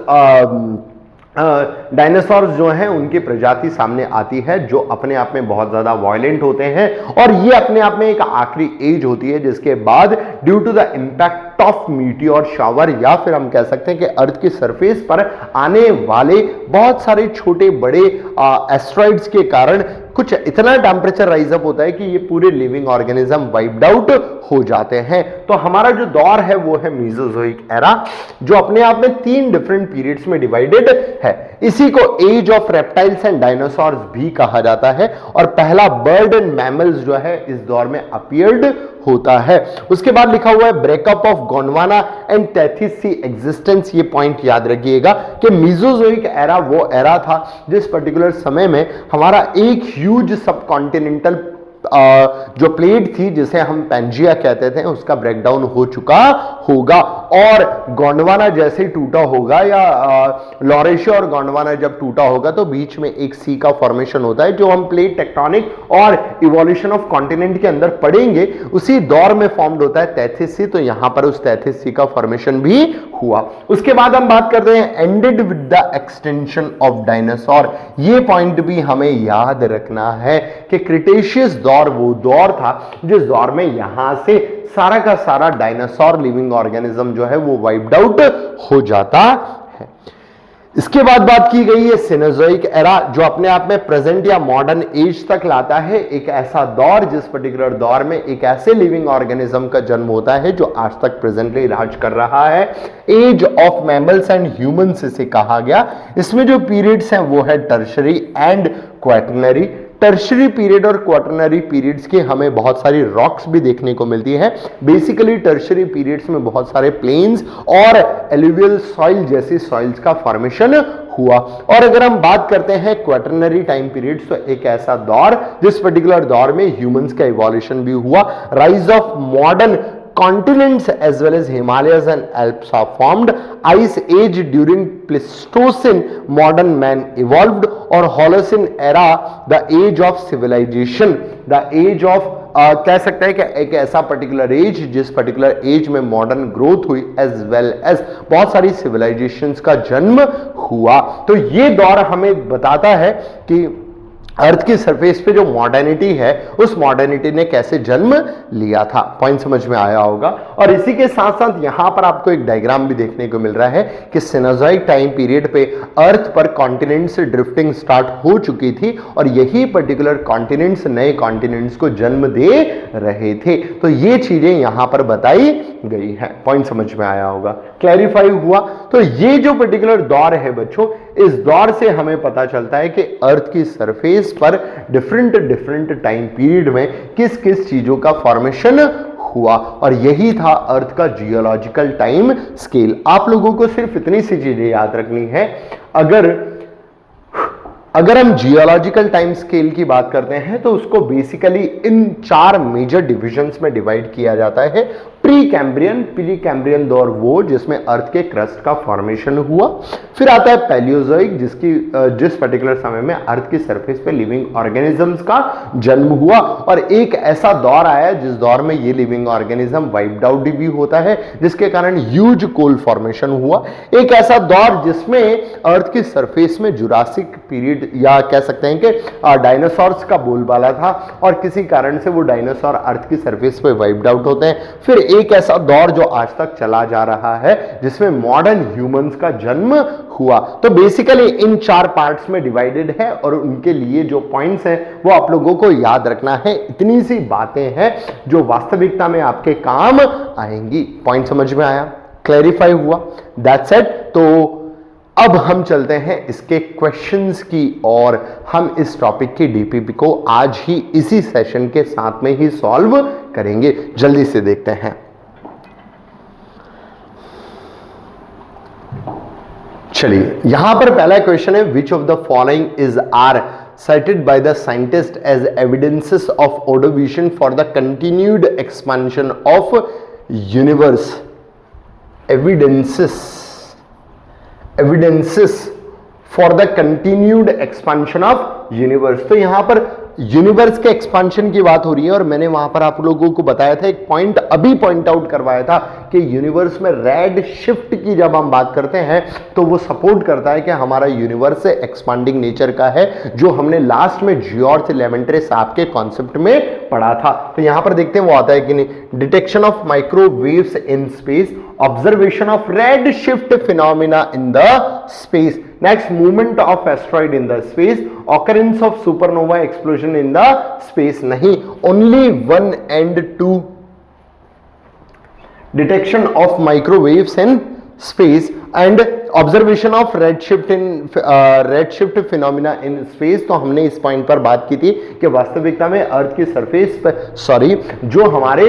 डायनासोर्स जो हैं उनकी प्रजाति सामने आती है जो अपने आप में बहुत ज्यादा वायलेंट होते हैं, और ये अपने आप में एक आखिरी एज होती है जिसके बाद due to the impact of meteor shower, या फिर हम कह सकते हैं कि अर्थ की सरफेस पर आने वाले बहुत सारे छोटे बड़े एस्ट्रॉइड्स के कारण कुछ इतना टेम्परेचर राइज अप होता है कि ये पूरे लिविंग ऑर्गेनिज्म वाइप्ड आउट हो जाते हैं। तो हमारा जो दौर है वो है मेसोजोइक एरा, जो अपने आप में 3 डिफरेंट पीरियड्स में डिवाइडेड है। इसी को age of reptiles and dinosaurs भी कहा जाता है, और पहला बर्ड एंड मैमल्स जो है इस दौर में अपीयर्ड होता है। उसके बाद लिखा हुआ है breakup of Gondwana and Tethys sea existence. ये पॉइंट याद रखिएगा कि मेसोजोइक एरा वो एरा था जिस पर्टिकुलर समय में हमारा एक ह्यूज सब कॉन्टिनेंटल जो प्लेट थी जिसे हम पैंजिया कहते थे उसका ब्रेकडाउन हो चुका होगा, और गोंडवाना जैसे टूटा होगा या लॉरेशिया और गोंडवाना जब टूटा होगा तो बीच में एक सी का फॉर्मेशन होता है जो हम प्लेट टेक्टोनिक और इवोल्यूशन ऑफ कॉन्टिनेंट के अंदर पढ़ेंगे, उसी दौर में फॉर्म्ड होता है तैथिस सी। तो यहां पर उस तैथिस सी का फॉर्मेशन भी हुआ। उसके बाद हम बात करते हैं ended with the extension of dinosaur. ये पॉइंट भी हमें याद रखना है कि क्रिटेशियस दौर वो दौर था जिस दौर में यहां से सारा का सारा डायनासोर लिविंग ऑर्गेनिज्म जो है वो वाइप्ड आउट हो जाता है। इसके बाद बात की गई है सिनोजोइक एरा, जो अपने आप में प्रेजेंट या मॉडर्न एज तक लाता है। एक ऐसा दौर जिस पर्टिकुलर दौर में एक ऐसे लिविंग ऑर्गेनिज्म का जन्म होता है जो आज तक प्रेजेंटली राज कर रहा है। Age of mammals and humans इसे कहा गया। इसमें जो पीरियड्स हैं वो है tertiary and quaternary. Tertiary period और क्वाटरनरी पीरियड्स की हमें बहुत सारी रॉक्स भी देखने को मिलती है। बेसिकली टर्शरी पीरियड्स में बहुत सारे प्लेन्स और एलुवियल सॉइल जैसी सॉइल्स का फॉर्मेशन हुआ। और अगर हम बात करते हैं क्वाटरनरी टाइम पीरियड्स, तो एक ऐसा दौर जिस पर्टिकुलर दौर में ह्यूमंस का इवोल्यूशन भी हुआ। Rise of modern continents as well as Himalayas and Alps are formed. Ice age during Pleistocene modern man evolved, और Holocene era the age of civilization, the age of कह सकते हैं कि एक ऐसा पर्टिकुलर एज जिस पर्टिकुलर एज में मॉडर्न ग्रोथ हुई एज वेल एज बहुत सारी सिविलाइजेशंस का जन्म हुआ। तो ये दौर हमें बताता है कि अर्थ की सरफेस पे जो मॉडर्निटी है उस मॉडर्निटी ने कैसे जन्म लिया था। पॉइंट समझ में आया होगा। और इसी के साथ साथ यहां पर आपको एक डायग्राम भी देखने को मिल रहा है कि सिनोजोइक टाइम पीरियड पे अर्थ पर कॉन्टिनेंट्स से ड्रिफ्टिंग स्टार्ट हो चुकी थी, और यही पर्टिकुलर कॉन्टिनेंट्स नए कॉन्टिनेंट्स को जन्म दे रहे थे। तो ये चीजें यहां पर बताई गई है। पॉइंट समझ में आया होगा, क्लैरिफाई हुआ। तो ये जो पर्टिकुलर दौर है बच्चों, इस दौर से हमें पता चलता है कि अर्थ की सरफेस पर डिफरेंट टाइम पीरियड में किस किस चीजों का फॉर्मेशन हुआ, और यही था अर्थ का जियोलॉजिकल टाइम स्केल। आप लोगों को सिर्फ इतनी सी चीजें याद रखनी है। अगर हम जियोलॉजिकल टाइम स्केल की बात करते हैं तो उसको बेसिकली इन 4 मेजर डिविजन्स में डिवाइड किया जाता है। प्री कैम्ब्रियन दौर वो जिसमें अर्थ के क्रस्ट का फॉर्मेशन हुआ। फिर आता है पैलियोजोइक जिस पर्टिकुलर समय में अर्थ की सरफेस पे लिविंग ऑर्गेनिजम्स का जन्म हुआ, और एक ऐसा दौर आया जिस दौर में ये लिविंग ऑर्गेनिज्म वाइप्ड आउट भी होता है जिसके कारण ह्यूज कोल फॉर्मेशन हुआ। एक ऐसा दौर जिसमें अर्थ की सरफेस में जुरासिक पीरियड या कह सकते हैं कि डायनासोर्स का बोलबाला था, और किसी कारण से वो डायनासोर अर्थ की सरफेस पे वाइप्ड आउट होते हैं। फिर एक ऐसा दौर जो आज तक चला जा रहा है जिसमें मॉडर्न ह्यूमंस का जन्म हुआ। तो बेसिकली इन 4 पार्ट्स में डिवाइडेड है, और उनके लिए जो पॉइंट्स हैं वो आप लोगों को याद रखना है। इतनी सी बातें हैं जो वास्तविकता में आपके काम आएंगी। पॉइंट समझ में आया, क्लैरिफाई हुआ, दैट्स इट। तो अब हम चलते हैं इसके क्वेश्चंस की, और हम इस टॉपिक की डीपीपी को आज ही इसी सेशन के साथ में ही सॉल्व करेंगे। जल्दी से देखते हैं। चलिए, यहां पर पहला क्वेश्चन है, which of the following is are cited by the scientist as evidences of Ordovician for the continued expansion of universe? Evidences for the continued expansion of universe. तो यहां पर यूनिवर्स के एक्सपांशन की बात हो रही है और मैंने वहां पर आप लोगों को बताया था, एक पॉइंट अभी पॉइंट आउट करवाया था कि यूनिवर्स में रेड शिफ्ट की जब हम बात करते हैं तो वो सपोर्ट करता है कि हमारा यूनिवर्स एक्सपांडिंग नेचर का है, जो हमने लास्ट में जॉर्ज लेमेंट्रे साहब के कॉन्सेप्ट में पढ़ा था। तो यहां पर देखते हैं वो आता है कि नहीं, detection of microwaves in space, observation of red shift phenomena in the space, next movement of asteroid in the space, occurrence of supernova explosion in the space, नहीं, only 1 and 2, detection of microwaves in space and observation of redshift phenomena in space. तो हमने इस पॉइंट पर बात की थी कि वास्तविकता में अर्थ की सरफेस पर जो हमारे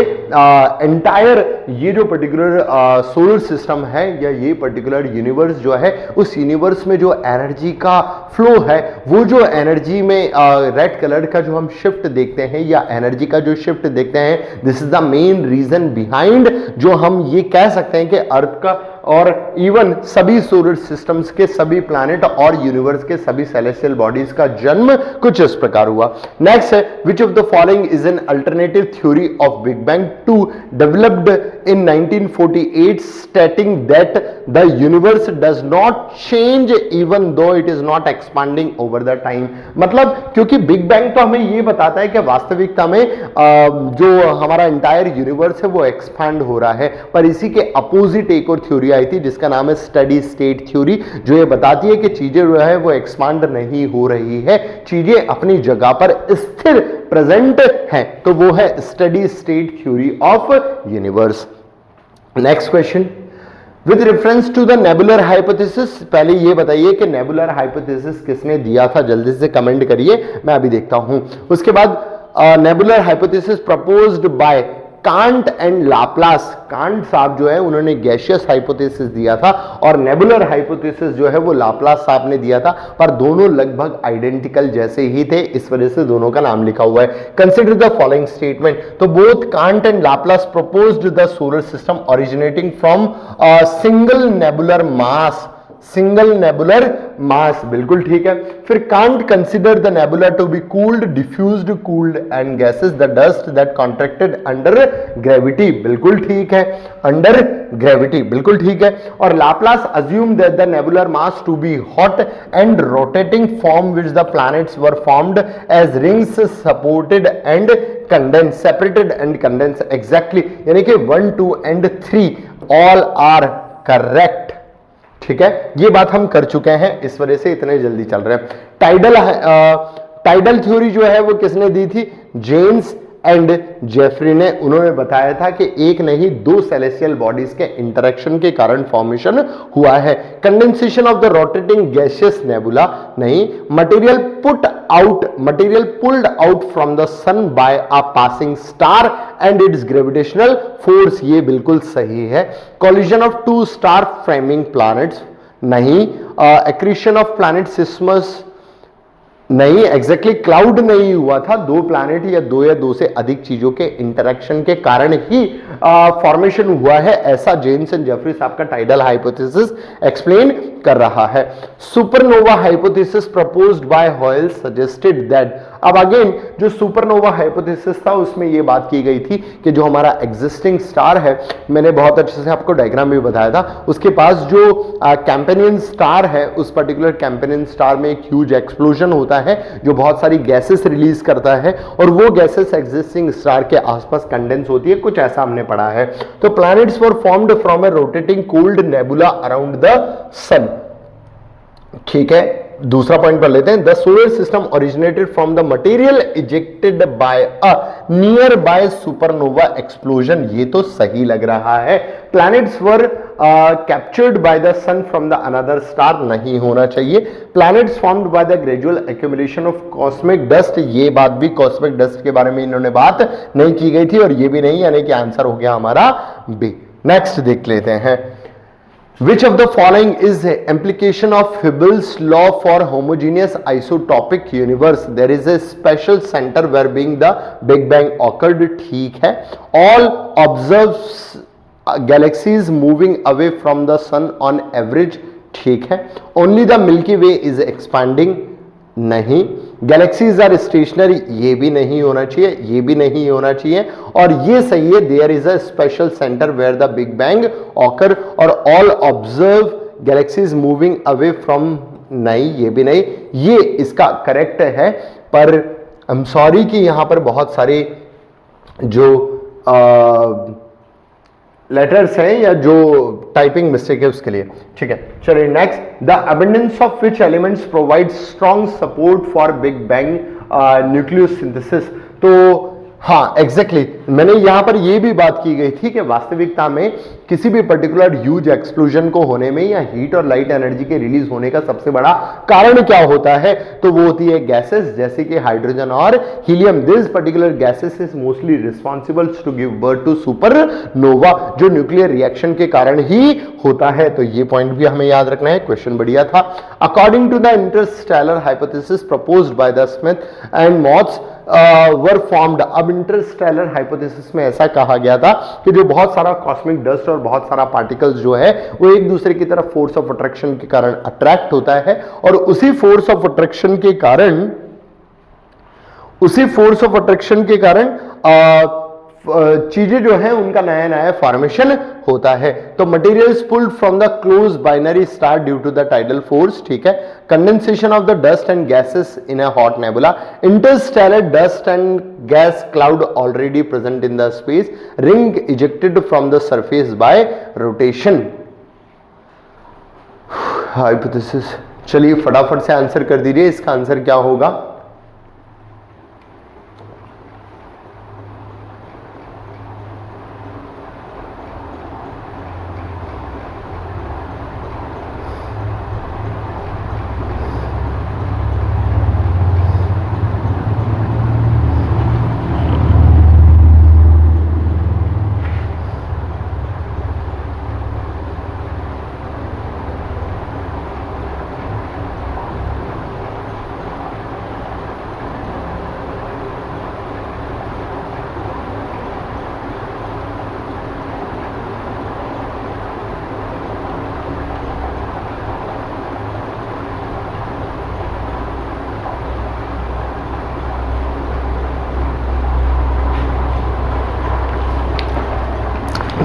एंटायर ये जो पर्टिकुलर सोलर सिस्टम है या ये पर्टिकुलर यूनिवर्स जो है, उस यूनिवर्स में जो एनर्जी का फ्लो है, वो जो एनर्जी में रेड कलर का जो हम शिफ्ट देखते हैं या एनर्जी का जो शिफ्ट देखते हैं, this is the main reason behind जो हम ये कह सकते हैं कि अर्थ का और इवन सभी सोलर सिस्टम्स के सभी प्लैनेट और यूनिवर्स के सभी सेलेस्टियल बॉडीज का जन्म कुछ इस प्रकार हुआ। नेक्स्ट है, which of the following is an alternative theory of big bang 2 developed in 1948 stating that the universe does not change even though it is not expanding over the time. मतलब क्योंकि बिग बैंग तो हमें ये बताता है कि वास्तविकता में जो हमारा एंटायर यूनिवर्स है वो एक्सपैंड हो रहा है, पर इसी के अपोजिट एक और थ्योरी आई थी जिसका नाम है स्टडी स्टेट थ्योरी, जो ये बताती है कि चीजें जो है वो एक्सपांड नहीं हो रही है, चीजें अपनी जगह पर स्थिर प्रेजेंट हैं। तो वो है steady state theory of universe. Next question, with reference to the nebular hypothesis, पहले ये बताइए कि नेबुलर हाइपोथेसिस किसने दिया था, जल्दी से कमेंट करिए, मैं अभी देखता हूं। उसके बाद nebular hypothesis proposed bye can't and Laplace, can't साहब जो है उन्होंने गैसियस हाइपोथेसिस दिया था और नेबुलर हाइपोथेसिस जो है वो लाप्लास साहब ने दिया था, पर दोनों लगभग आइडेंटिकल जैसे ही थे, इस वजह से दोनों का नाम लिखा हुआ है। कंसिडर द फॉलोइंग स्टेटमेंट, तो both Kant and Laplace proposed the solar system originating from single nebular mass, single nebular mass, बिल्कुल ठीक है। फिर Kant consider the nebula to be cooled, diffused, cooled and gases, the dust that contracted under gravity, बिल्कुल ठीक है, अंडर ग्रेविटी, बिल्कुल ठीक है। और Laplace assume that the nebular mass to be hot and rotating form which the planets were formed as rings supported and condense, separated and condense, exactly, यानी कि 1, 2 and 3 ऑल आर करेक्ट, ठीक है, ये बात हम कर चुके हैं, इस वजह से इतने जल्दी चल रहे हैं। टाइडल थ्योरी जो है वो किसने दी थी, जेम्स एंड जेफरी ने। उन्होंने बताया था कि एक नहीं दो सेलेस्टियल बॉडीज के इंटरेक्शन के कारण फॉर्मेशन हुआ है। Condensation of the rotating gaseous nebula नहीं, material pulled out from the sun by a passing star and its gravitational force, ये बिल्कुल सही है। Collision of 2 star framing planets नहीं, एक्रीशन ऑफ प्लैनेट सिस्टम्स नहीं, एग्जैक्टली क्लाउड नहीं हुआ था, 2 प्लैनेट या 2 से अधिक चीजों के इंटरेक्शन के कारण ही फॉर्मेशन हुआ है, ऐसा जेम्स एंड जेफरी साहब का टाइडल हाइपोथेसिस एक्सप्लेन कर रहा है। Supernova hypothesis proposed bye Hoyle suggested that, अब अगेन जो सुपरनोवा हाइपोथेसिस था उसमें यह बात की गई थी कि जो हमारा एग्जिस्टिंग स्टार है, मैंने बहुत अच्छे से आपको डायग्राम भी बताया था, उसके पास जो कैंपेनियन स्टार है, उस पर्टिकुलर कैंपेनियन स्टार में एक ह्यूज एक्सप्लोजन होता है जो बहुत सारी गैसेस रिलीज करता है और वो गैसेस एग्जिस्टिंग स्टार के आसपास कंडेंस होती है, कुछ ऐसा हमने पढ़ा है। तो planets were formed from a rotating cold nebula around the sun, ठीक है। दूसरा पॉइंट पर लेते हैं, the solar system originated from the material ejected by a nearby supernova explosion, ये तो सही लग रहा है। Planets were captured by the sun from the another star, नहीं होना चाहिए। Planets formed by the gradual accumulation of cosmic dust, ये बात भी कॉस्मिक डस्ट के बारे में इन्होंने बात नहीं की गई थी और ये भी नहीं, यानी कि आंसर हो गया हमारा बी। नेक्स्ट देख लेते हैं, which of the following is implication of Hubble's law for homogeneous isotopic universe? There is a special center where being the Big Bang occurred, ठीक है। All observed galaxies moving away from the sun on average, ठीक है। Only the Milky Way is expanding, नहीं। गैलेक्सीज आर स्टेशनरी, ये भी नहीं होना चाहिए, ये भी नहीं होना चाहिए, और ये सही है, there is a special centre where the big bang occur, और all observe galaxies moving away from, नहीं ये भी नहीं, ये इसका करेक्ट है, पर आई एम सॉरी कि यहां पर बहुत सारे जो लेटर्स हैं या जो टाइपिंग मिस्टेक है उसके लिए, ठीक है। चलिए next, the abundance of which elements provide strong support for big bang nucleosynthesis. तो हाँ एग्जैक्टली मैंने यहां पर यह भी बात की गई थी कि वास्तविकता में किसी भी पर्टिकुलर ह्यूज एक्सप्लोजन को होने में या हीट और लाइट एनर्जी के रिलीज होने का सबसे बड़ा कारण क्या होता है, तो वो होती है गैसेस, जैसे कि हाइड्रोजन और helium. This particular gases is mostly responsible to give birth to supernova, जो न्यूक्लियर रिएक्शन के कारण ही होता है। तो ये पॉइंट भी हमें याद रखना है, क्वेश्चन बढ़िया था। According to the interstellar hypothesis proposed by the Smith and Motts were formed. अब इंटरस्टेलर हाइपोथेसिस में ऐसा कहा गया था कि जो बहुत सारा कॉस्मिक डस्ट और बहुत सारा पार्टिकल्स जो है वो एक दूसरे की तरफ फोर्स ऑफ अट्रैक्शन के कारण अट्रैक्ट होता है, और उसी फोर्स ऑफ अट्रैक्शन के कारण चीजें जो है उनका नया नया फॉर्मेशन होता है। तो materials pulled from the close binary star due to the tidal force, ठीक है। Condensation of the dust and gases in a hot nebula, interstellar dust and gas cloud already present in the space, ring ejected from the surface by rotation. Hypothesis, चलिए फटाफट से आंसर कर दीजिए, इसका आंसर क्या होगा।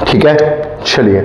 ठीक है, चलिए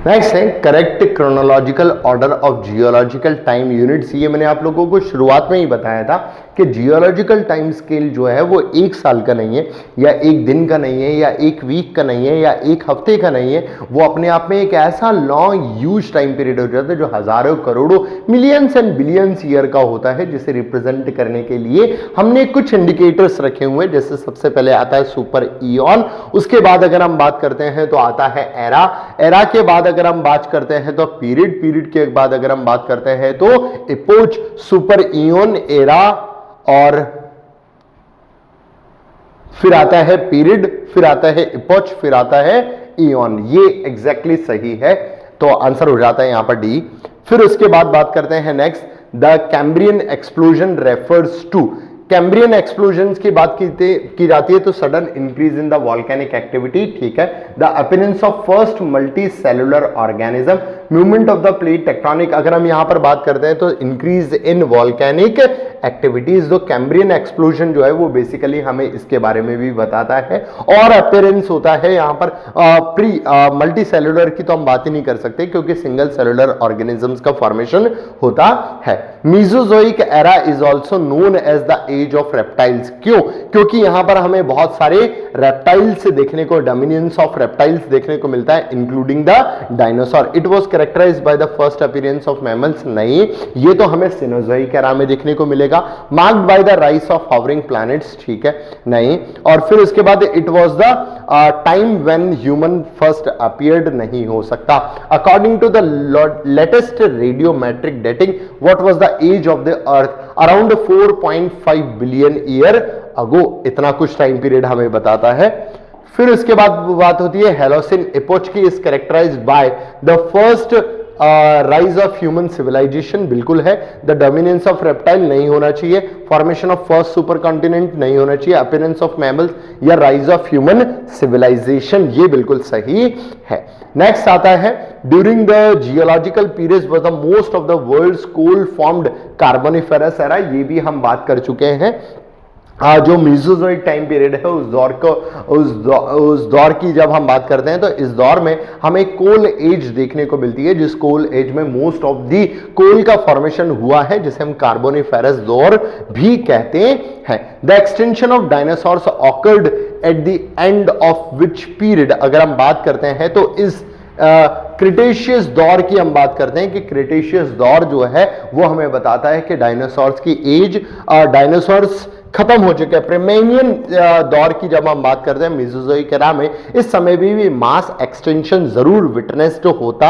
नेक्स्ट है correct chronological order of geological time units. ये मैंने आप लोगों को शुरुआत में ही बताया था कि जियोलॉजिकल टाइम स्केल जो है वो एक साल का नहीं है, या एक दिन का नहीं है, या एक वीक का नहीं है, या एक हफ्ते का नहीं है। वो अपने आप में एक ऐसा लॉन्ग ह्यूज टाइम पीरियड हो जाता है जो हजारों करोड़ों मिलियंस एंड बिलियंस ईयर का होता है, जिसे रिप्रेजेंट करने के लिए हमने कुछ इंडिकेटर्स रखे हुए हैं। जैसे सबसे पहले आता है सुपर ईऑन, उसके बाद अगर हम बात करते हैं तो आता है एरा, एरा के बाद अगर हम बात करते हैं तो पीरियड, पीरियड के बाद अगर हम बात करते हैं तो एपोच, सुपर ईओन, एरा, और फिर आता है पीरियड, फिर आता है एपोच, फिर आता है ईओन। ये एग्जैक्टली सही है, तो आंसर हो जाता है यहां पर डी। फिर उसके बाद बात करते हैं next, the Cambrian explosion refers to. Cambrian explosion की बात की जाती है तो sudden increase in the volcanic activity, ठीक है। The appearance of first multi cellular organism, movement of the plate tectonic. अगर हम यहां पर बात करते हैं तो इंक्रीज इन वॉल्केनिक एक्टिविटीज। तो कैम्ब्रियन एक्सप्लोजन जो है वो बेसिकली हमें इसके बारे में भी बताता है। और अपीयरेंस होता है यहां पर प्री मल्टी सेलुलर की तो हम बात ही नहीं कर सकते क्योंकि सिंगल सेलुलर ऑर्गेनिजम्स का फॉर्मेशन होता है। Mesozoic era is also known as the age of reptiles. क्यों? क्योंकि यहां पर हमें बहुत सारे रेप्टाइल्स देखने को, डोमिनियंस ऑफ रेप्टाइल्स देखने को मिलता है, including the dinosaur. It was characterized by the first appearance of mammals, नहीं, ये तो हमें सिनोजोइक एरा में देखने को मिलेगा। Marked by the rise of hovering planets, ठीक है, नहीं। और फिर उसके बाद it was the time when human first appeared, नहीं हो सकता। According to the latest radiometric dating, what was the age of the earth? Around 4.5 billion year ago. इतना कुछ टाइम पीरियड हमें बताता है। फिर उसके बाद बात होती है हेलोसिन एपोच की, is characterized by the first rise of human civilization बिल्कुल है। द डोमिनेंस ऑफ रेप्टाइल नहीं होना चाहिए। Formation of first super continent नहीं होना चाहिए। अपीयरेंस ऑफ मैमल्स या राइज ऑफ ह्यूमन सिविलाइजेशन, ये बिल्कुल सही है। नेक्स्ट आता है during the geological period was the most of the world's coal formed Carboniferous era, ये भी हम बात कर चुके हैं। जो मीसोजोइक टाइम पीरियड है उस दौर की जब हम बात करते हैं तो इस दौर में हमें कोल एज देखने को मिलती है, जिस कोल एज में मोस्ट ऑफ दी कोल का फॉर्मेशन हुआ है, जिसे हम कार्बोनिफेरस दौर भी कहते हैं। The extension of dinosaurs awkward at the end of which period, अगर हम बात करते हैं तो इस क्रिटेशियस दौर की हम बात करते हैं कि क्रिटेशियस दौर जो है वो हमें बताता है कि डायनासोर्स की एज, डायनासोर्स खत्म हो चुके हैं। प्रीमेनियन दौर की जब हम बात करते हैं मेसोजोइक एरा में, इस समय भी मास एक्सटेंशन जरूर विटनेस्ड होता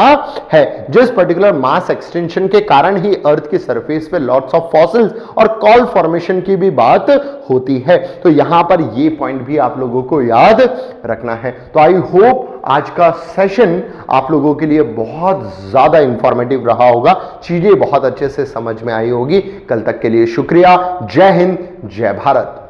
है, जिस पर्टिकुलर मास एक्सटेंशन के कारण ही अर्थ की सरफेस पे लॉट्स ऑफ फॉसिल्स और कॉल फॉर्मेशन की भी बात होती है। तो यहां पर ये पॉइंट भी आप लोगों को याद रखना है। तो आई होप आज का सेशन आप लोगों के लिए बहुत ज्यादा इंफॉर्मेटिव रहा होगा, चीजें बहुत अच्छे से समझ में आई होगी। कल तक के लिए शुक्रिया। जय हिंद, जय भारत।